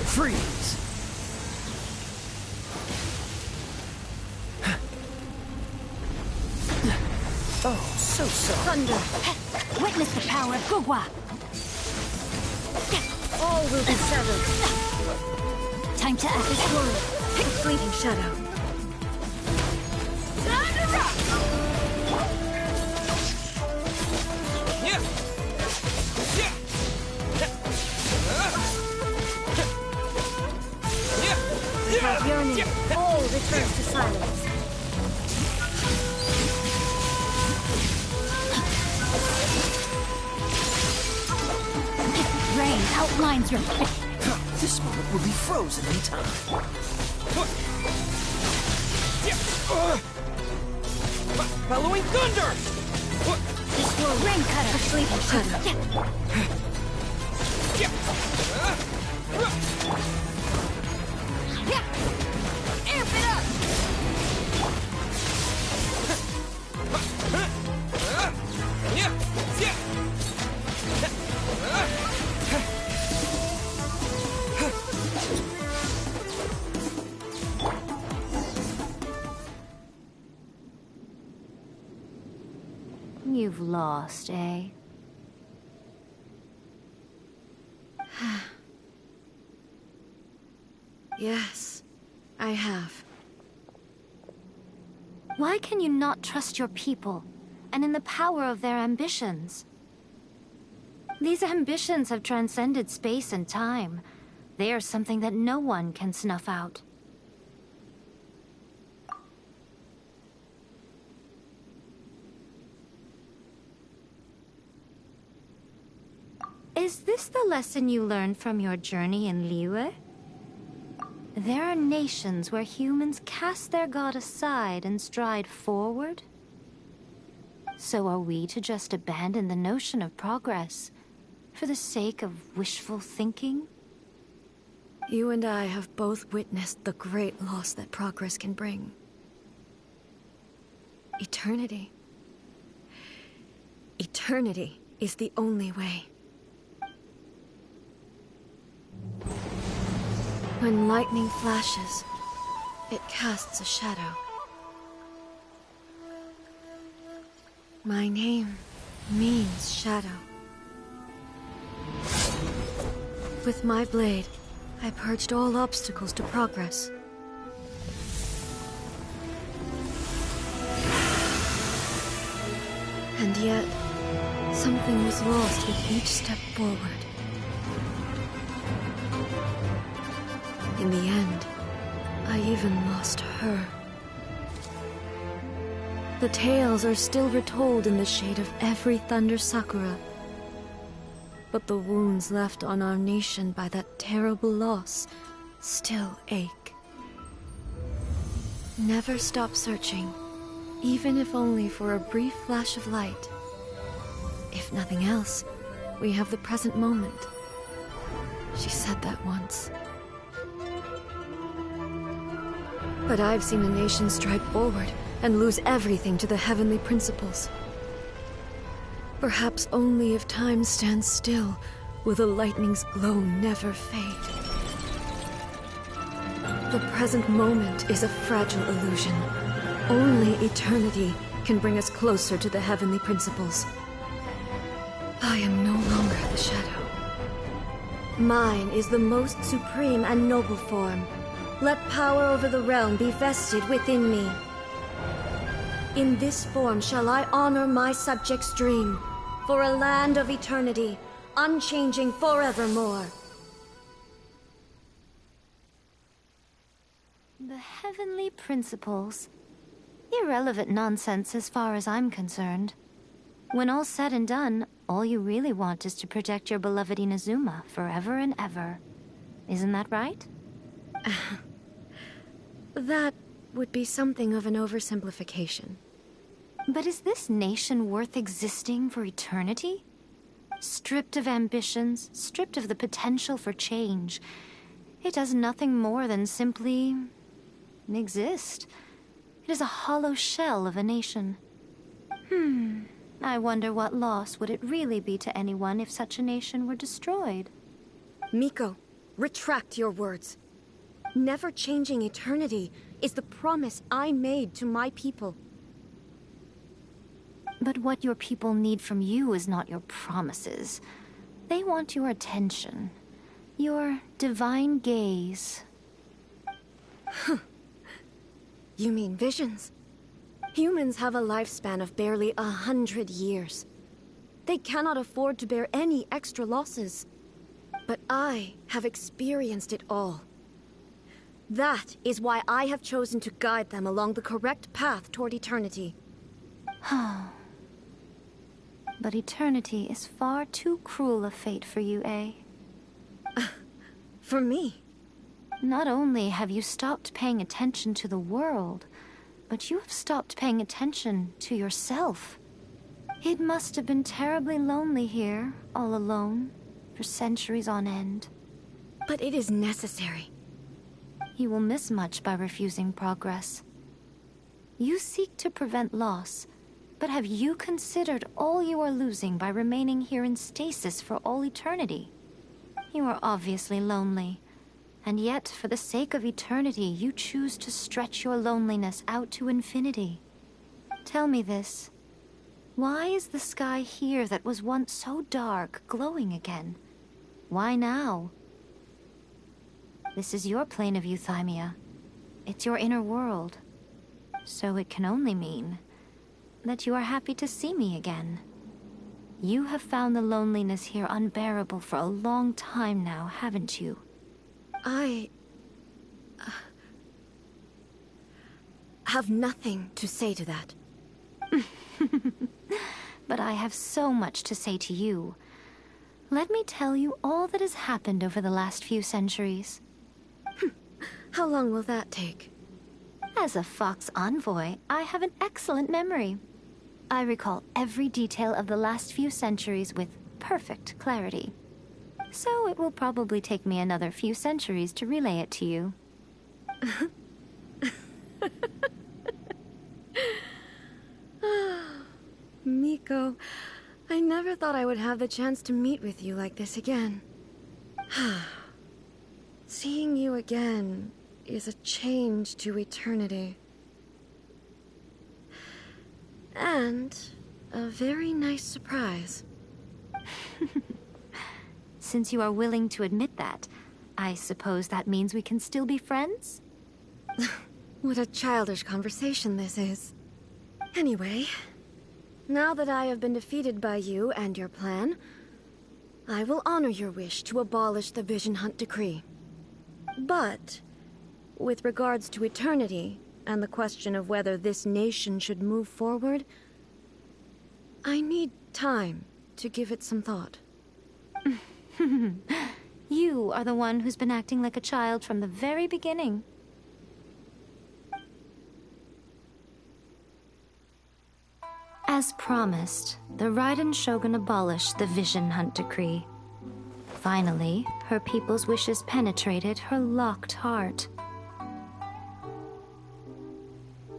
Freeze! Oh, so soft.
Thunder! Witness the power of Gugwa!
All will be severed.
Time to act.
Destroy the fleeting shadow.
Time to rock!
Yeah.
Without yearning, all returns to silence.
Rain outlines your fate.
This moment will be frozen in time. Bellowing thunder!
This will rain cutter.
A fleeting shadow.
Amp it up!
You've lost, eh?
Yes, I have.
Why can you not trust your people, and in the power of their ambitions? These ambitions have transcended space and time. They are something that no one can snuff out. Is this the lesson you learned from your journey in Liyue? There are nations where humans cast their god aside and stride forward. So are we to just abandon the notion of progress for the sake of wishful thinking?
You and I have both witnessed the great loss that progress can bring. Eternity. Eternity is the only way. When lightning flashes, it casts a shadow. My name means shadow. With my blade, I purged all obstacles to progress. And yet, something was lost with each step forward. In the end, I even lost her. The tales are still retold in the shade of every Thunder Sakura. But the wounds left on our nation by that terrible loss still ache. Never stop searching, even if only for a brief flash of light. If nothing else, we have the present moment. She said that once. But I've seen a nation strike forward and lose everything to the heavenly principles. Perhaps only if time stands still will the lightning's glow never fade. The present moment is a fragile illusion. Only eternity can bring us closer to the heavenly principles. I am no longer the shadow. Mine is the most supreme and noble form. Let power over the realm be vested within me. In this form shall I honor my subjects' dream, for a land of eternity, unchanging forevermore.
The heavenly principles. Irrelevant nonsense as far as I'm concerned. When all's said and done, all you really want is to protect your beloved Inazuma forever and ever. Isn't that right?
That would be something of an oversimplification.
But is this nation worth existing for eternity? Stripped of ambitions, stripped of the potential for change, it does nothing more than simply exist. It is a hollow shell of a nation. I wonder what loss would it really be to anyone if such a nation were destroyed?
Miko, retract your words. Never changing eternity is the promise I made to my people.
But what your people need from you is not your promises. They want your attention. Your divine gaze.
You mean visions? Humans have a lifespan of barely 100 years. They cannot afford to bear any extra losses. But I have experienced it all. That is why I have chosen to guide them along the correct path toward eternity.
But eternity is far too cruel a fate for you, eh?
For me?
Not only have you stopped paying attention to the world, but you have stopped paying attention to yourself. It must have been terribly lonely here, all alone, for centuries on end.
But it is necessary.
You will miss much by refusing progress. You seek to prevent loss, but have you considered all you are losing by remaining here in stasis for all eternity? You are obviously lonely, and yet for the sake of eternity you choose to stretch your loneliness out to infinity. Tell me this. Why is the sky here that was once so dark glowing again? Why now? This is your plane of euthymia. It's your inner world. So it can only mean that you are happy to see me again. You have found the loneliness here unbearable for a long time now, haven't you?
I have nothing to say to that.
But I have so much to say to you. Let me tell you all that has happened over the last few centuries.
How long will that take?
As a Fox envoy, I have an excellent memory. I recall every detail of the last few centuries with perfect clarity. So it will probably take me another few centuries to relay it to you.
Miko, I never thought I would have the chance to meet with you like this again. Seeing you again is a change to eternity. And a very nice surprise.
Since you are willing to admit that, I suppose that means we can still be friends?
What a childish conversation this is. Anyway, now that I have been defeated by you and your plan, I will honor your wish to abolish the Vision Hunt Decree. But, with regards to eternity, and the question of whether this nation should move forward, I need time to give it some thought.
You are the one who's been acting like a child from the very beginning. As promised, the Raiden Shogun abolished the Vision Hunt Decree. Finally, her people's wishes penetrated her locked heart.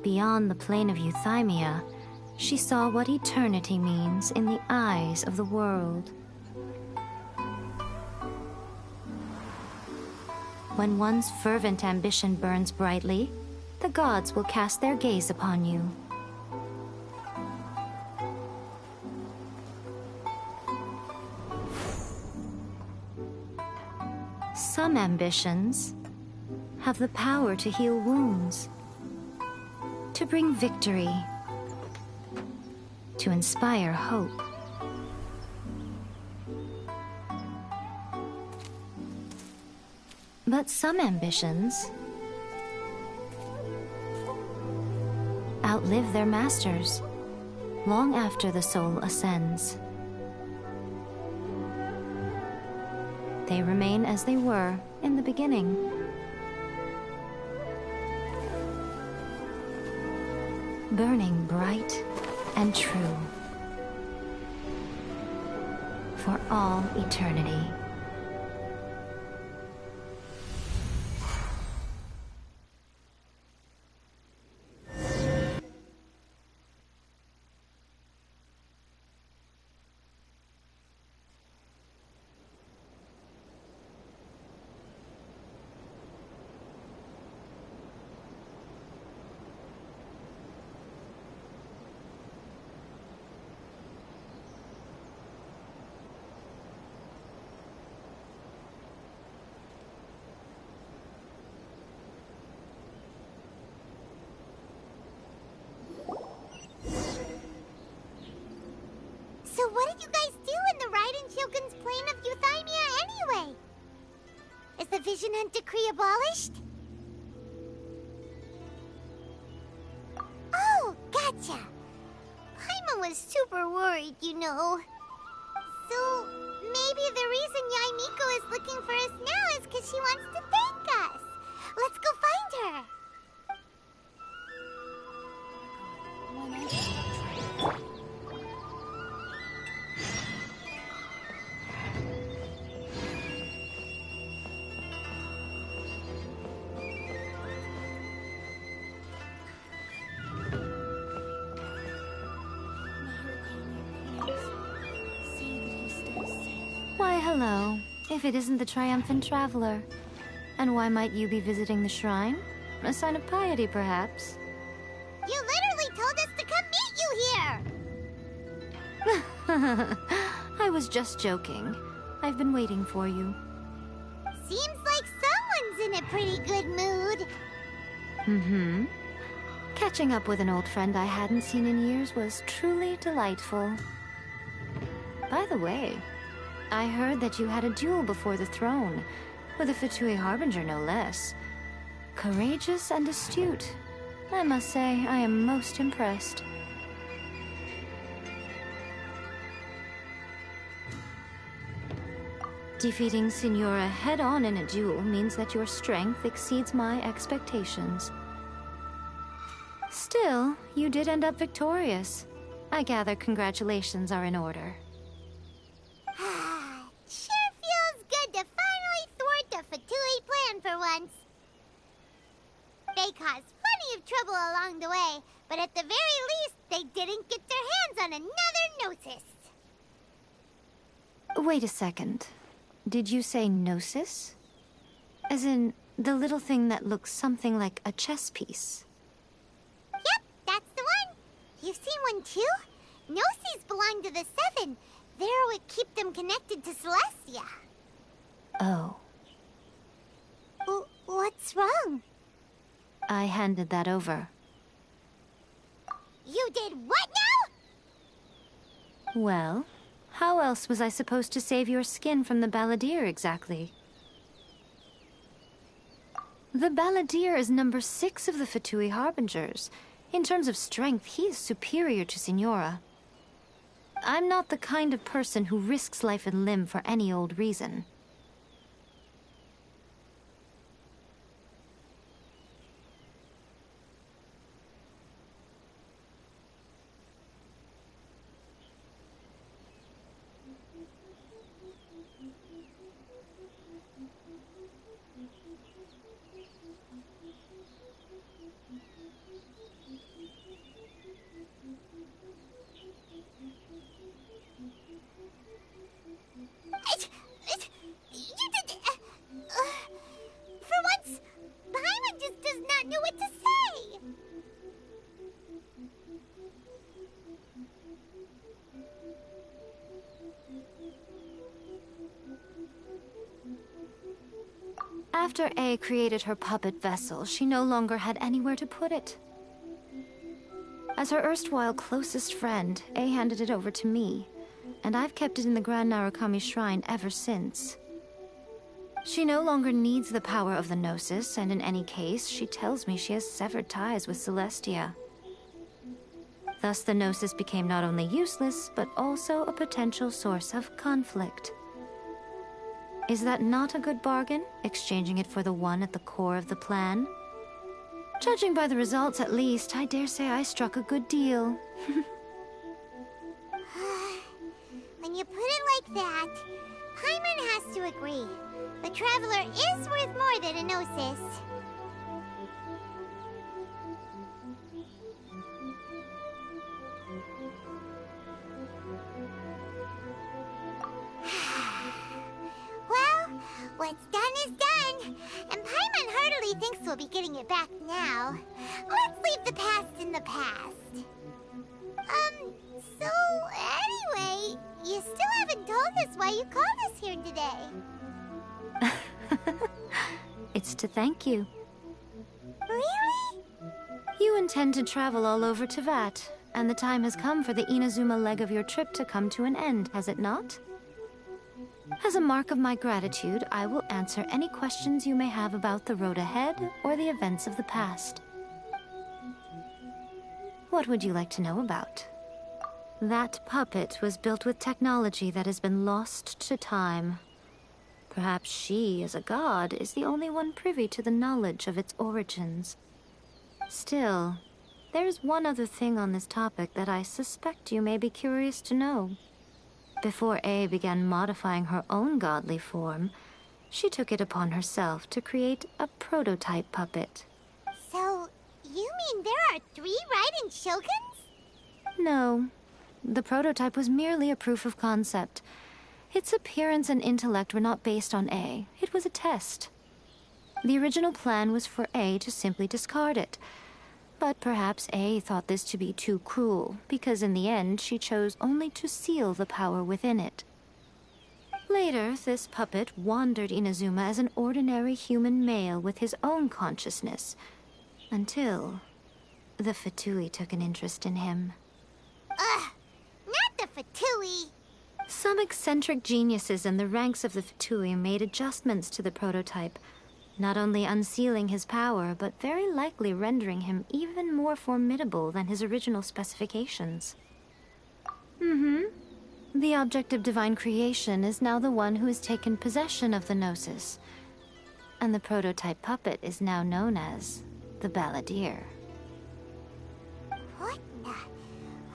Beyond the plane of Euthymia, she saw what eternity means in the eyes of the world. When one's fervent ambition burns brightly, the gods will cast their gaze upon you. Some ambitions have the power to heal wounds, to bring victory, to inspire hope. But some ambitions outlive their masters long after the soul ascends. They remain as they were in the beginning. Burning bright and true for all eternity.
So what did you guys do in the Raiden Shogun's plane of Euthymia anyway? Is the Vision Hunt Decree abolished? Oh, gotcha. Paimon was super worried, you know. So maybe the reason Yaimiko is looking for us now is because she wants to thank us. Let's go find her.
Why, hello. If it isn't the triumphant traveler. And why might you be visiting the shrine? A sign of piety, perhaps?
You literally told us to come meet you here!
I was just joking. I've been waiting for you.
Seems like someone's in a pretty good mood.
Mm-hmm. Catching up with an old friend I hadn't seen in years was truly delightful. By the way, I heard that you had a duel before the throne, with a Fatui Harbinger no less. Courageous and astute. I must say, I am most impressed. Defeating Signora head-on in a duel means that your strength exceeds my expectations. Still, you did end up victorious. I gather congratulations are in order.
Sure feels good to finally thwart the Fatui plan for once. They caused plenty of trouble along the way, but at the very least, they didn't get their hands on another Gnosis.
Wait a second. Did you say Gnosis? As in, the little thing that looks something like a chess piece?
Yep, that's the one. You've seen one too? Gnosis belong to the Seven. They're what keep them connected to Celestia.
Oh.
What's wrong?
I handed that over.
You did what now?
Well, how else was I supposed to save your skin from the Balladeer exactly? The Balladeer is number 6 of the Fatui Harbingers. In terms of strength, he is superior to Signora. I'm not the kind of person who risks life and limb for any old reason.
For once, Paimon just does not know what to say.
After A created her puppet vessel, she no longer had anywhere to put it. As her erstwhile closest friend, A handed it over to me, and I've kept it in the Grand Narukami Shrine ever since. She no longer needs the power of the Gnosis, and in any case, she tells me she has severed ties with Celestia. Thus, the Gnosis became not only useless, but also a potential source of conflict. Is that not a good bargain, exchanging it for the one at the core of the plan? Judging by the results, at least, I dare say I struck a good deal.
When you put it like that, Paimon has to agree. The Traveler is worth more than a Gnosis. Well, what's done is done, and Paimon heartily thinks we'll be getting it back now. Let's leave the past in the past. So anyway, you still haven't told us why you called us here today.
It's to thank you.
Really?
You intend to travel all over Teyvat, and the time has come for the Inazuma leg of your trip to come to an end, has it not? As a mark of my gratitude, I will answer any questions you may have about the road ahead or the events of the past. What would you like to know about? That puppet was built with technology that has been lost to time. Perhaps she, as a god, is the only one privy to the knowledge of its origins. Still, there's one other thing on this topic that I suspect you may be curious to know. Before A began modifying her own godly form, she took it upon herself to create a prototype puppet.
So, you mean there are 3 Raiden Shoguns?
No. The prototype was merely a proof of concept. Its appearance and intellect were not based on A. It was a test. The original plan was for A to simply discard it. But perhaps A thought this to be too cruel, because in the end she chose only to seal the power within it. Later, this puppet wandered Inazuma as an ordinary human male with his own consciousness, until the Fatui took an interest in him.
Ugh! Not the Fatui!
Some eccentric geniuses in the ranks of the Fatui made adjustments to the prototype, not only unsealing his power, but very likely rendering him even more formidable than his original specifications. The object of divine creation is now the one who has taken possession of the Gnosis, and the prototype puppet is now known as the Balladeer.
What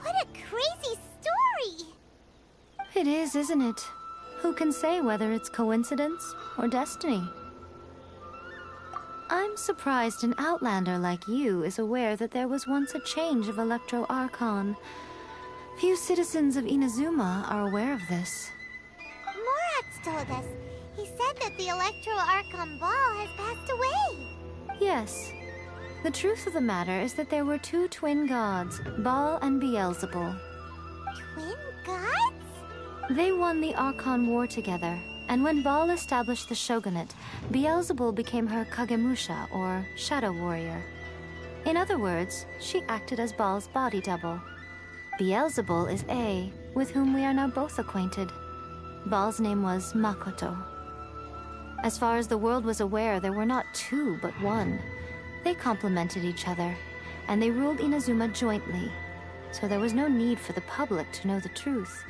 a crazy story!
It is, isn't it? Who can say whether it's coincidence or destiny? I'm surprised an outlander like you is aware that there was once a change of Electro Archon. Few citizens of Inazuma are aware of this.
Morat's told us. He said that the Electro Archon Ball has passed away.
Yes. The truth of the matter is that there were 2 twin gods, Baal and Beelzebul.
Twin gods?
They won the Archon War together, And when Baal established the shogunate, Beelzebul became her Kagemusha, or shadow warrior. In other words, she acted as Baal's body double. Beelzebul is A, with whom we are now both acquainted. Baal's name was Makoto. As far as the world was aware, there were not two, but one. They complemented each other, and they ruled Inazuma jointly, so there was no need for the public to know the truth.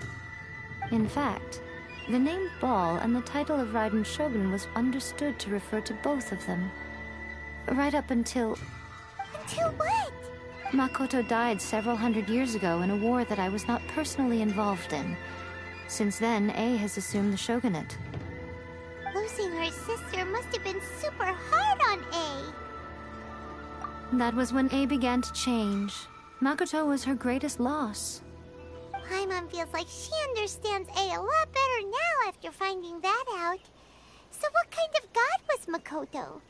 In fact, the name Baal and the title of Raiden Shogun was understood to refer to both of them. Right up until...
Until what?
Makoto died several hundred years ago in a war that I was not personally involved in. Since then, A has assumed the shogunate.
Losing her sister must have been super hard on A.
That was when A began to change. Makoto was her greatest loss.
Paimon feels like she understands A a lot better now after finding that out. So what kind of god was Makoto?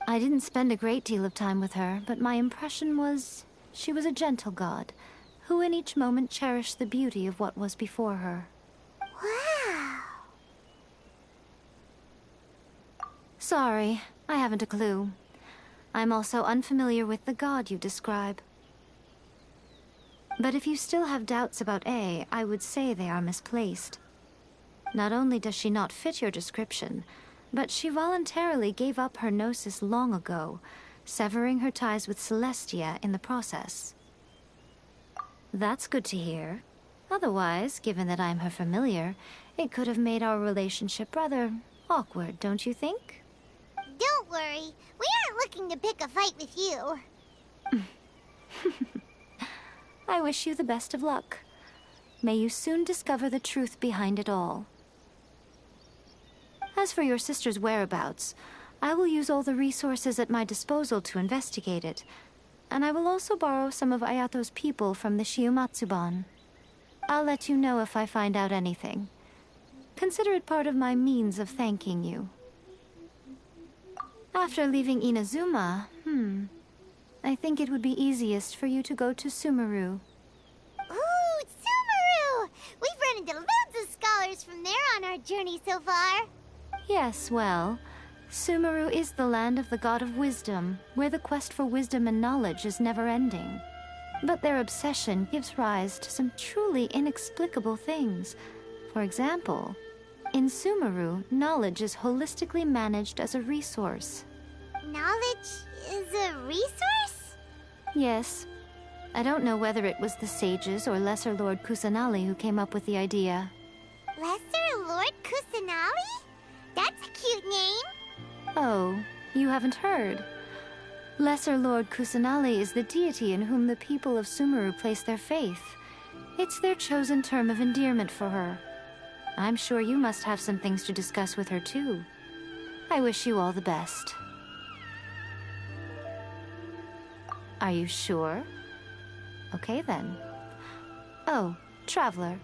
I didn't spend a great deal of time with her, but my impression was she was a gentle god, who in each moment cherished the beauty of what was before her.
Wow.
Sorry, I haven't a clue. I'm also unfamiliar with the god you describe. But if you still have doubts about A, I would say they are misplaced. Not only does she not fit your description, but she voluntarily gave up her gnosis long ago, severing her ties with Celestia in the process. That's good to hear. Otherwise, given that I'm her familiar, it could have made our relationship rather awkward, don't you think?
Don't worry, we aren't looking to pick a fight with you.
I wish you the best of luck. May you soon discover the truth behind it all. As for your sister's whereabouts, I will use all the resources at my disposal to investigate it, and I will also borrow some of Ayato's people from the Shiumatsuban. I'll let you know if I find out anything. Consider it part of my means of thanking you. After leaving Inazuma, I think it would be easiest for you to go to Sumeru.
Ooh, Sumeru! We've run into loads of scholars from there on our journey so far.
Yes, well, Sumeru is the land of the god of wisdom, where the quest for wisdom and knowledge is never-ending. But their obsession gives rise to some truly inexplicable things. For example, in Sumeru, knowledge is holistically managed as a resource.
Knowledge is a resource?
Yes. I don't know whether it was the sages or Lesser Lord Kusanali who came up with the idea.
Lesser Lord Kusanali? That's a cute name.
Oh, you haven't heard. Lesser Lord Kusanali is the deity in whom the people of Sumeru place their faith. It's their chosen term of endearment for her. I'm sure you must have some things to discuss with her too. I wish you all the best. Are you sure? Okay then. Oh, Traveler.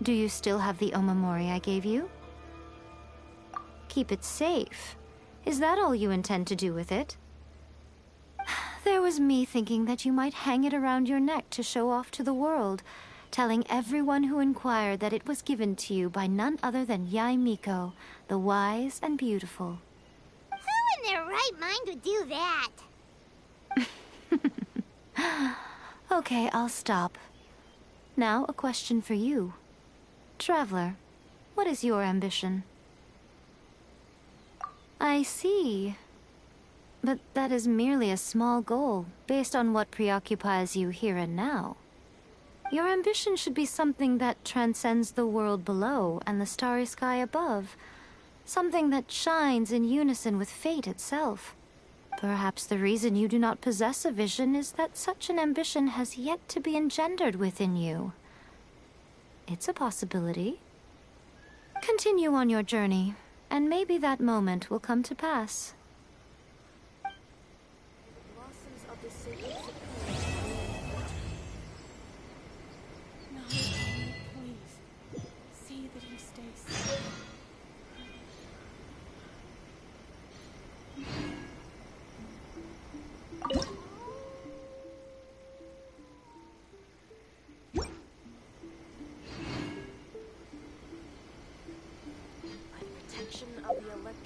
Do you still have the Omamori I gave you? Keep it safe. Is that all you intend to do with it? There was me thinking that you might hang it around your neck to show off to the world, telling everyone who inquired that it was given to you by none other than Yae Miko, the wise and beautiful.
Who in their right mind would do that?
Okay, I'll stop. Now, a question for you. Traveler, what is your ambition? I see. But that is merely a small goal, based on what preoccupies you here and now. Your ambition should be something that transcends the world below and the starry sky above. Something that shines in unison with fate itself. Perhaps the reason you do not possess a vision is that such an ambition has yet to be engendered within you. It's a possibility. Continue on your journey, and maybe that moment will come to pass.
See that he stays safe.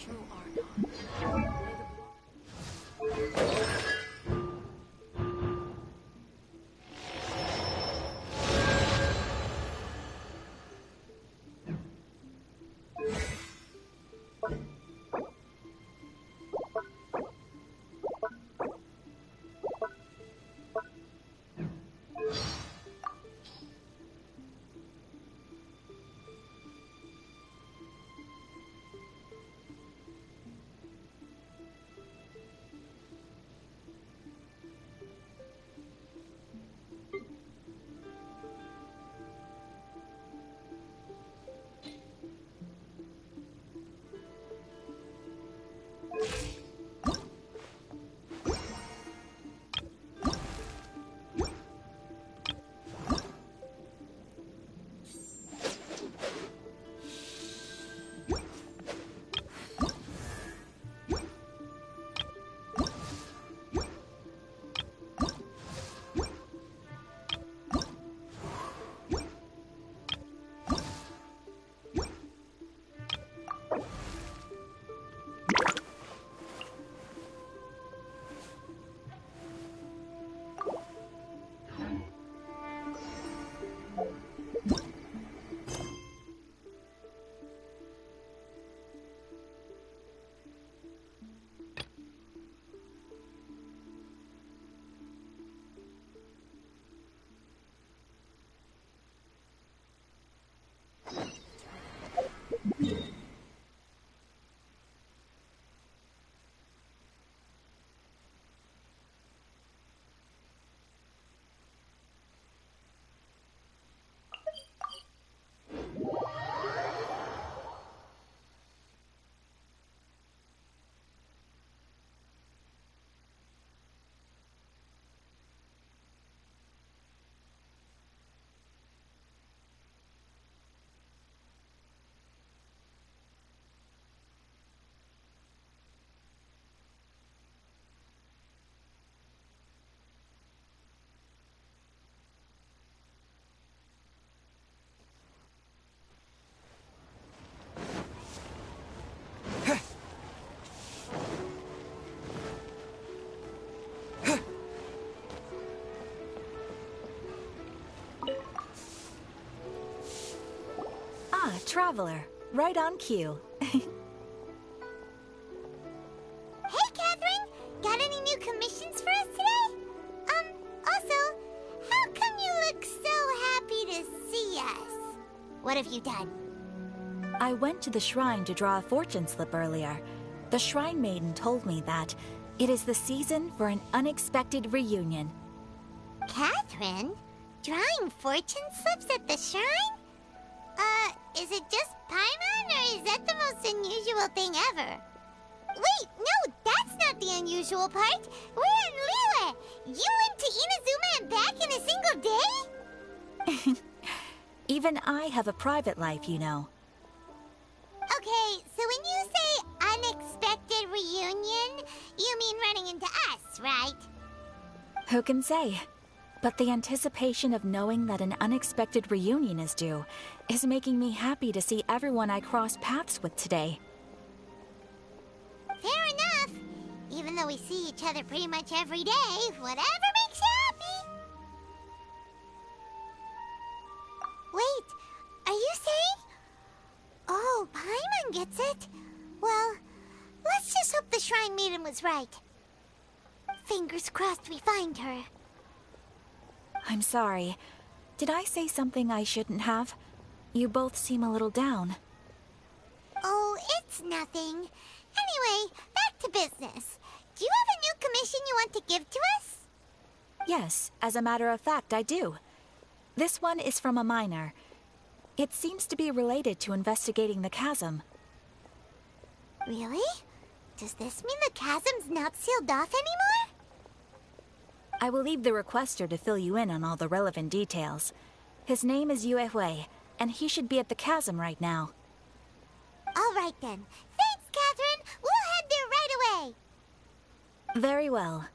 true Arnon.
Traveler, right on cue.
Hey, Catherine! Got any new commissions for us today? Also, how come you look so happy to see us? What have you done?
I went to the shrine to draw a fortune slip earlier. The shrine maiden told me that it is the season for an unexpected reunion.
Catherine? Drawing fortune slips at the shrine? Is it just Paimon, or is that the most unusual thing ever? Wait, no, that's not the unusual part. We're in Liyue. You went to Inazuma and back in a single day?
Even I have a private life, you know.
Okay, so when you say unexpected reunion, you mean running into us, right?
Who can say? But the anticipation of knowing that an unexpected reunion is due is making me happy to see everyone I crossed paths with today.
Fair enough. Even though we see each other pretty much every day, whatever makes you happy. Wait, are you saying? Oh, Paimon gets it. Well, let's just hope the Shrine Maiden was right. Fingers crossed we find her.
I'm sorry. Did I say something I shouldn't have? You both seem a little down.
Oh, it's nothing. Anyway, back to business. Do you have a new commission you want to give to us?
Yes, as a matter of fact, I do. This one is from a miner. It seems to be related to investigating the chasm.
Really? Does this mean the chasm's not sealed off anymore?
I will leave the requester to fill you in on all the relevant details. His name is Yue Hui, and he should be at the chasm right now.
All right then. Thanks, Catherine. We'll head there right away.
Very well.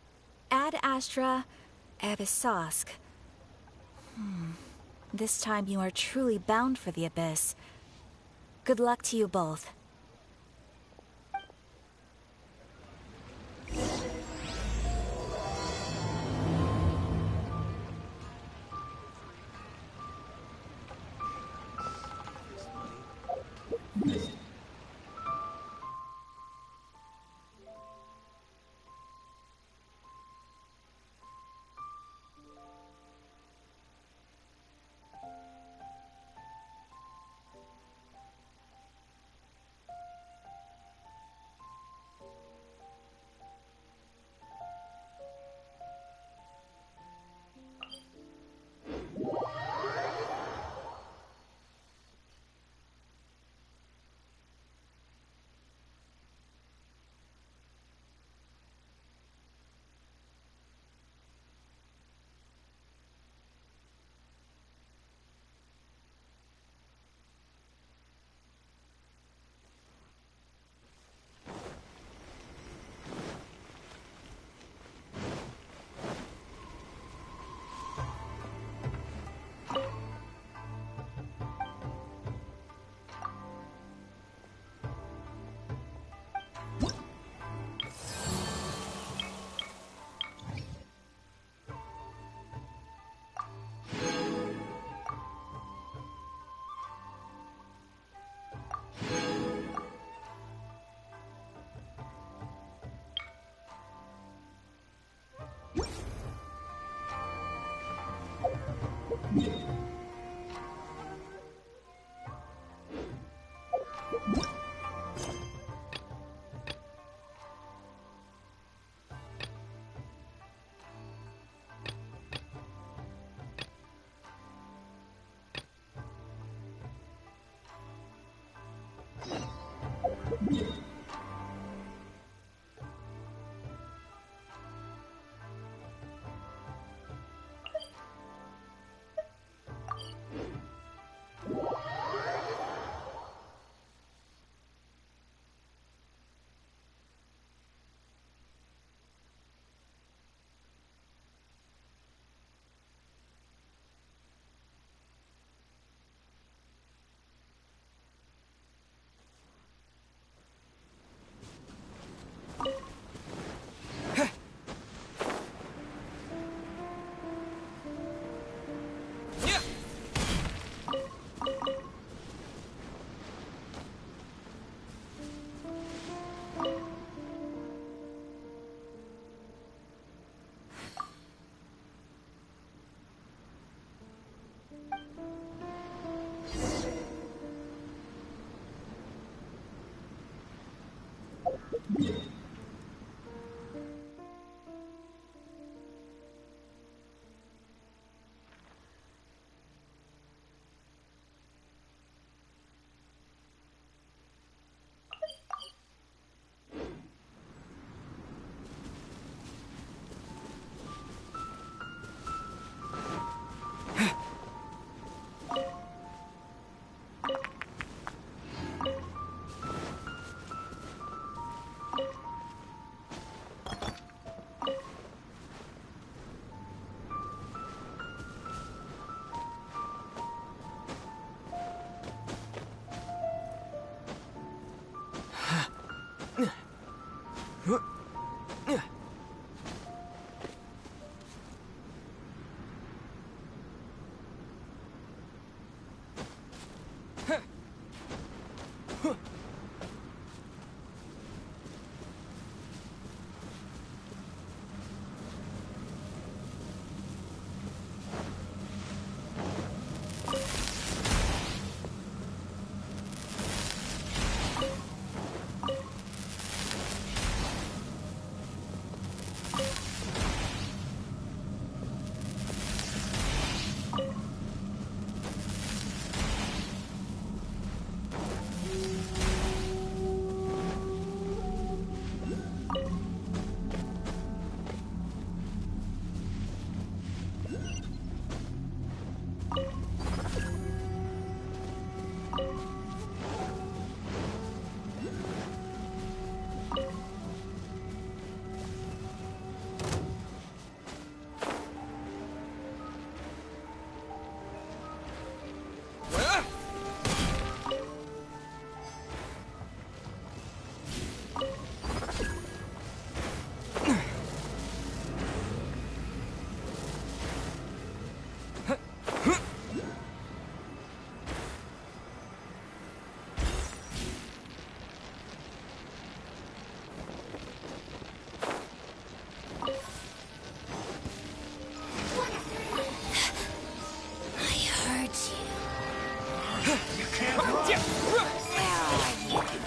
Ad Astra Abyssosque. This time you are truly bound for the Abyss. Good luck to you both.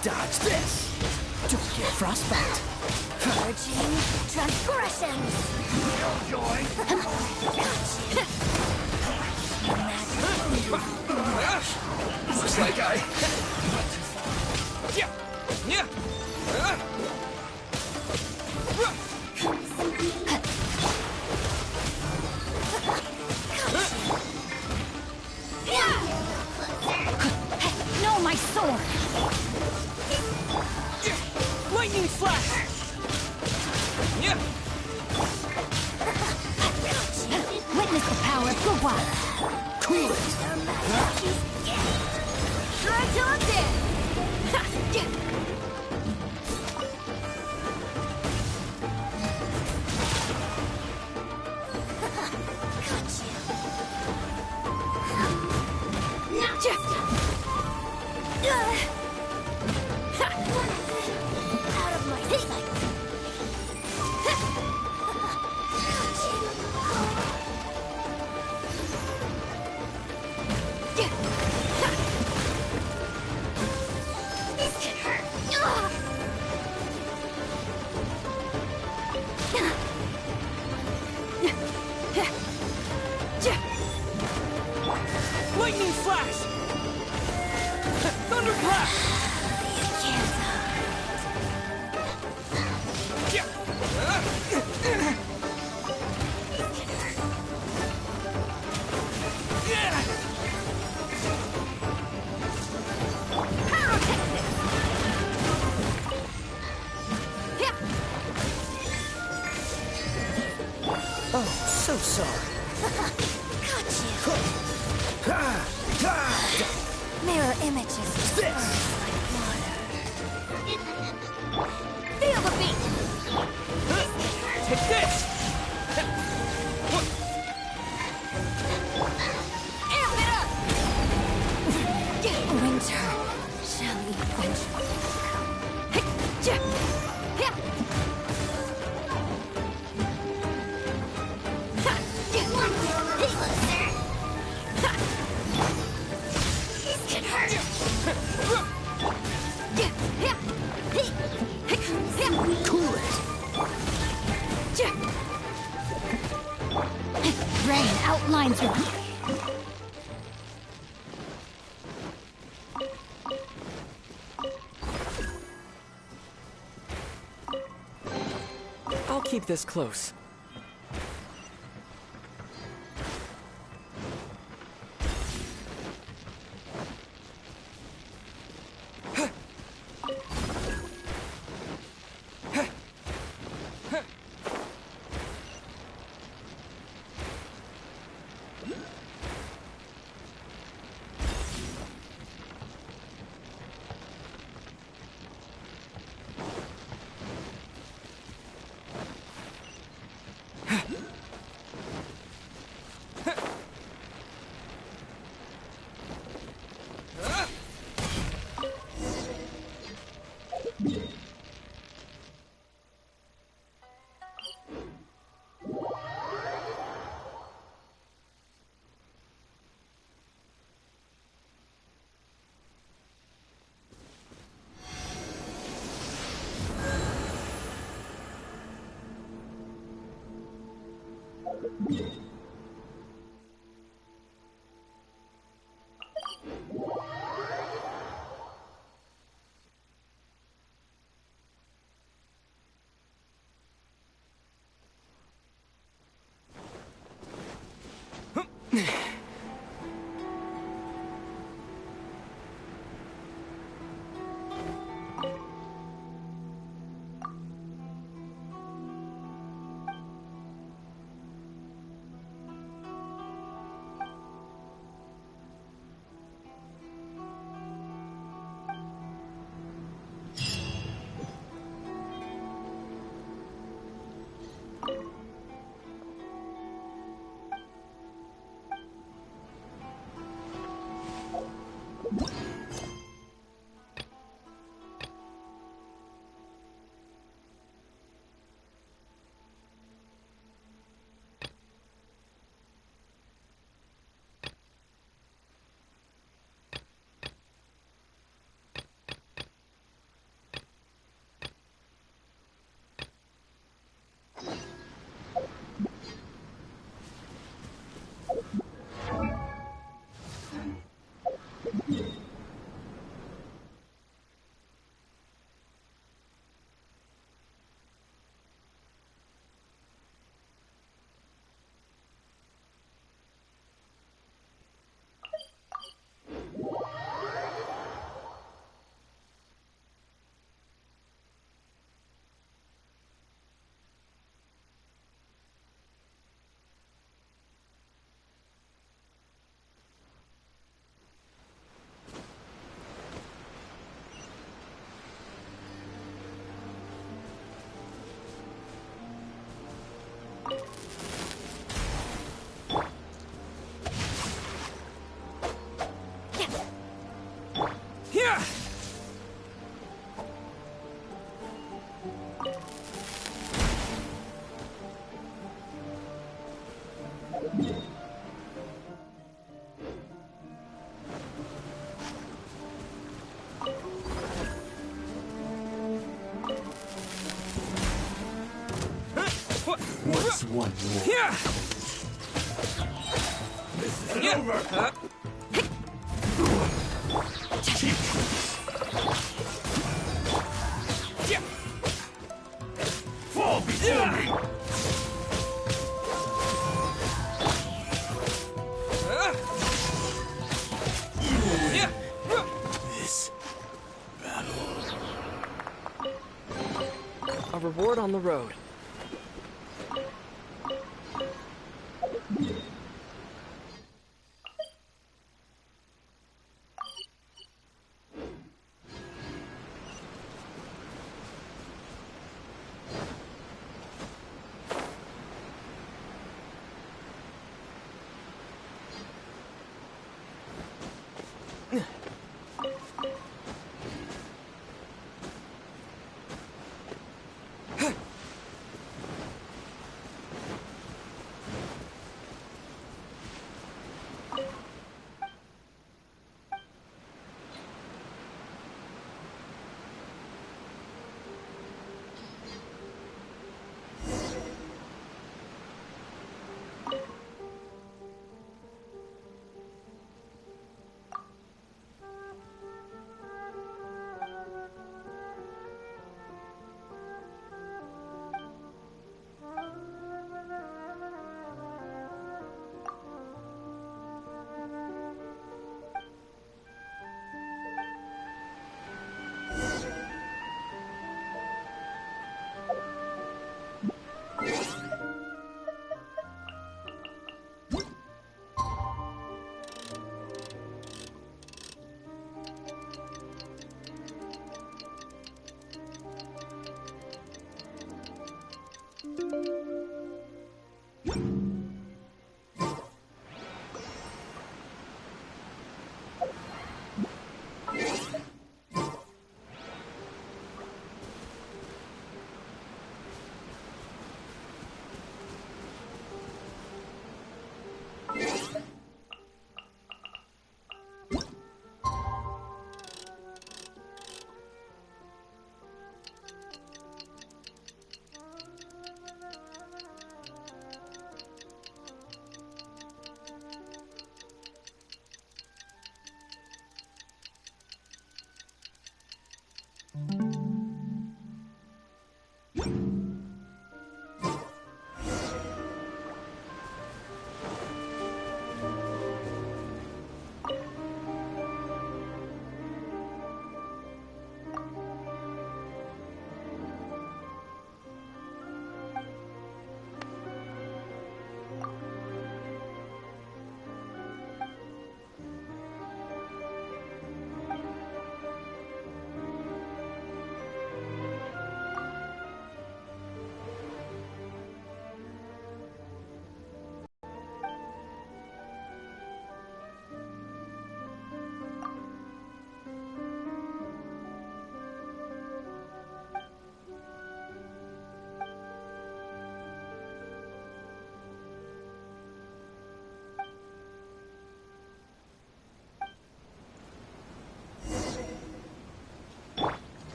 Dodge this! Don't get frostbite!
Purging transgressions!
Killjoy! Looks like I...
No, my sword!
Lightning flash!
Witness the power of Gugwa!
Cool it!
Shred till I'm dead! Out of my sight! This can hurt!
Lightning flash! Thunderclap!
You can't
Oh, so sorry.
Mirror images disperse like water. Feel the beat!
Take this!
Amp it up! Winter shall eventually come. This can hurt!
Cool it!
Rain outlines one.
I'll keep this close.
What's one more?
Yeah.
This is over. Fall before me.
This battle.
A reward on the road.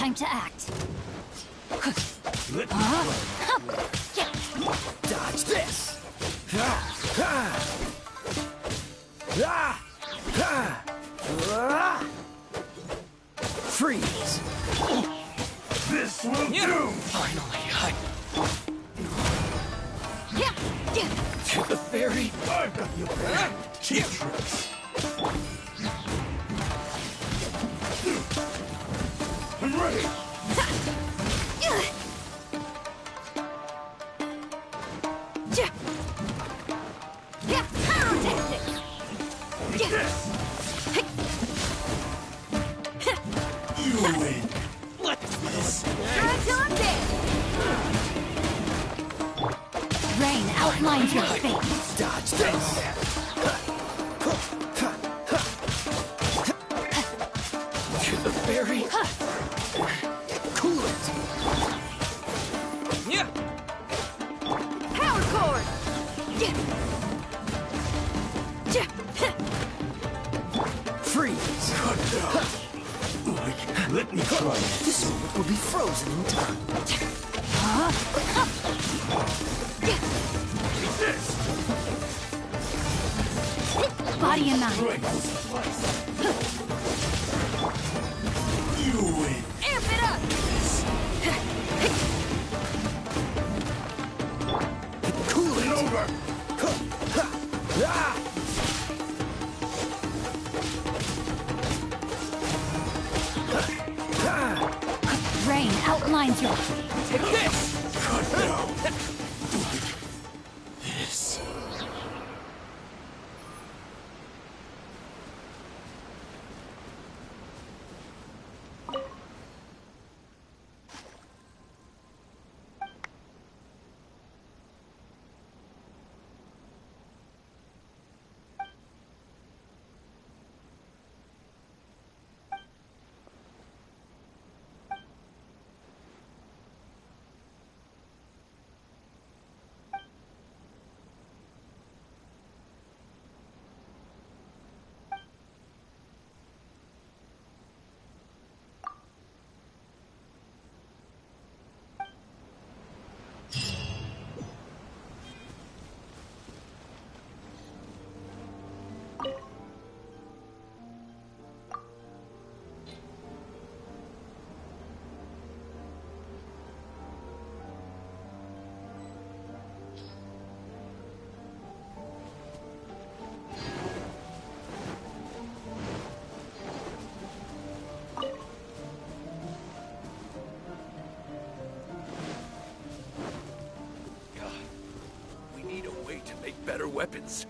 Time to act.
Dodge this! Freeze!
This will do!
Finally, to the fairy!
I've got you there! Cheap tricks! I'm ready! You win!
What's this?
Rain outlines your fate.
Dodge this! To the fairy! Cool it! Yeah!
Power cord!
Freeze!
Cut down! Let me try.
This moment will be frozen in time.
This!
Body and mind.
You win!
Amp it up!
Cool it!
Over!
Rain outlines your fate.
Take this!
Cut down! This.
We need a way to make better weapons.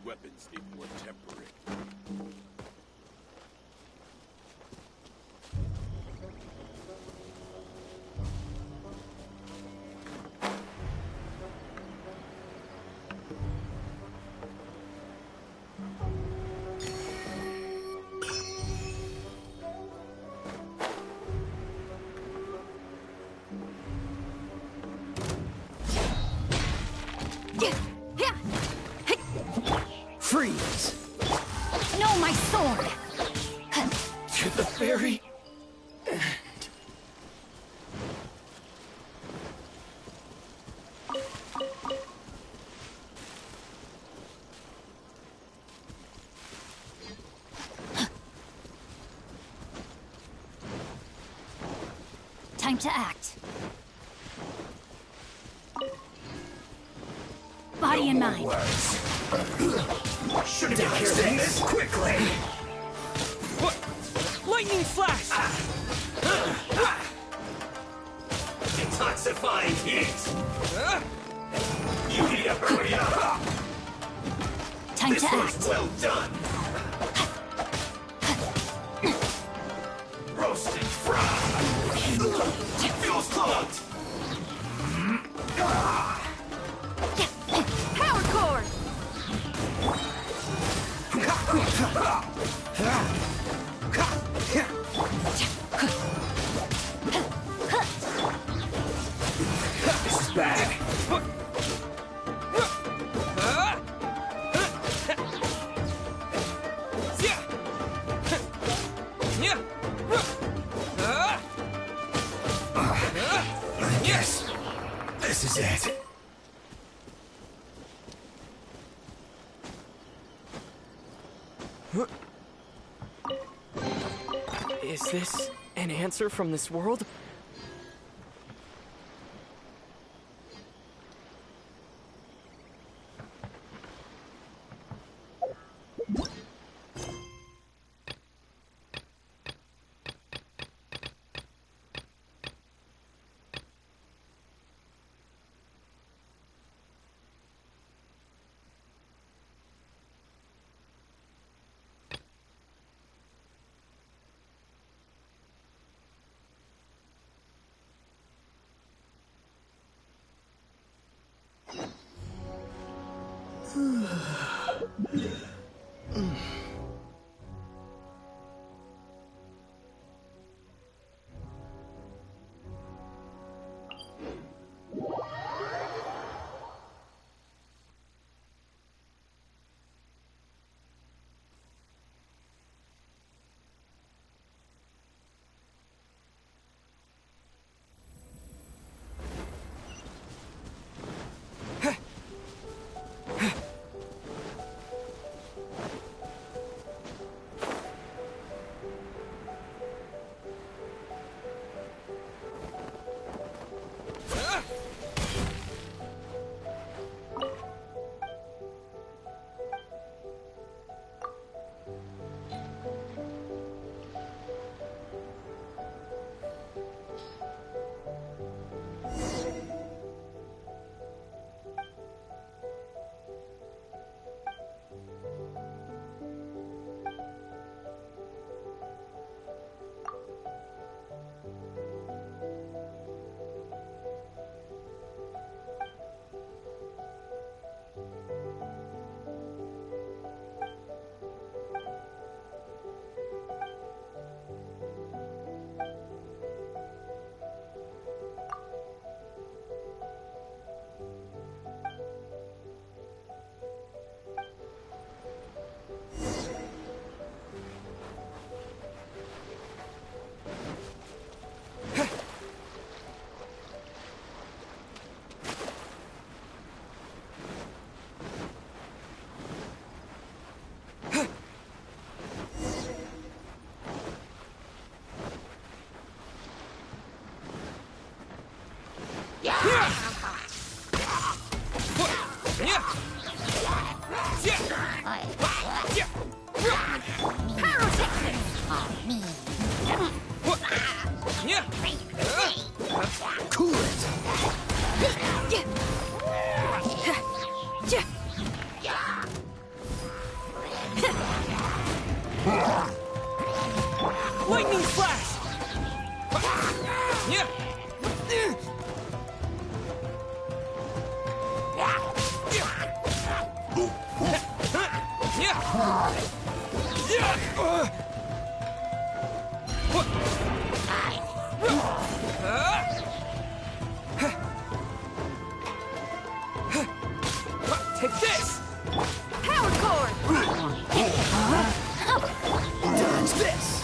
weapons if we're temporary.
Freeze!
No, my sword!
To the very end.
Time to act. Body and mind.
Should have taken this quickly.
What? Lightning flash!
Detoxifying heat. You need to hurry up.
Time
this
to
was
act.
well done. Roasted fried. Feels clogged.
Power cord!
This is bad. Yes, this is it.
Is this an answer from this world?
Cool it.
Take this!
Power cord!
Dodge this!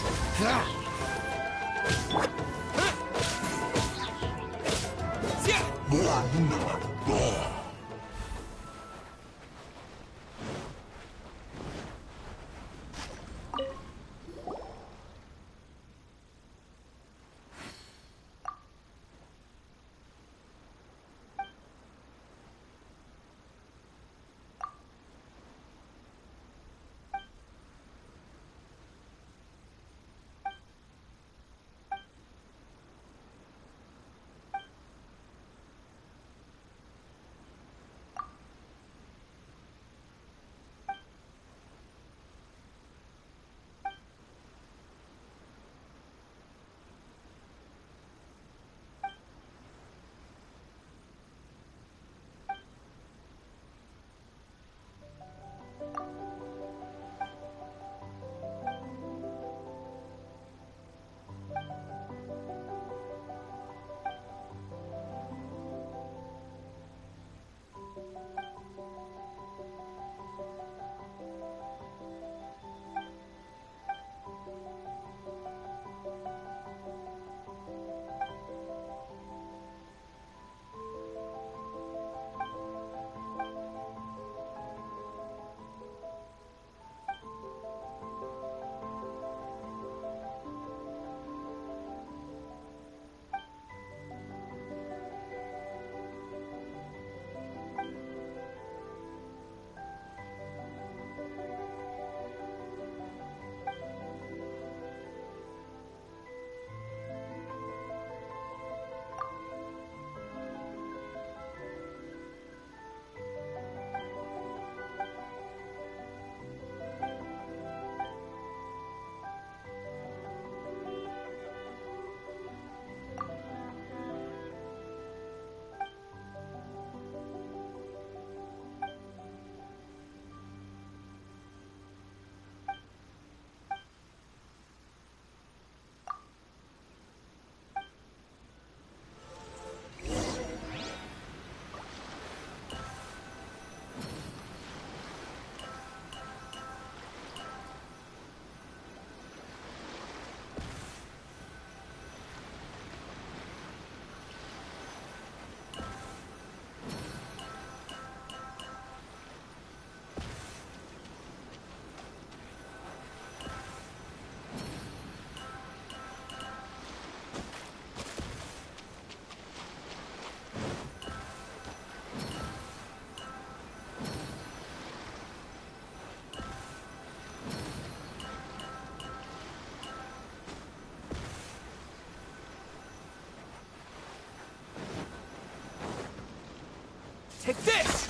Take this!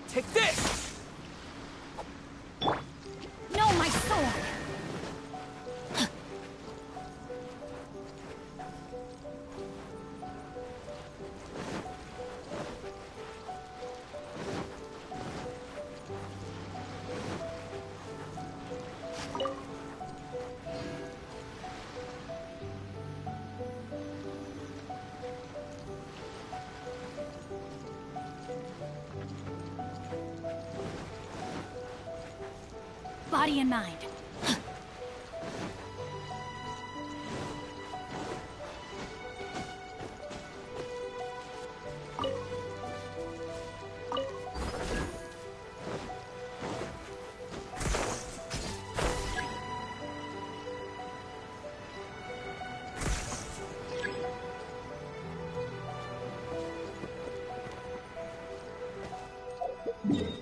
Take this!
No, my sword! Body and mind.
Yeah.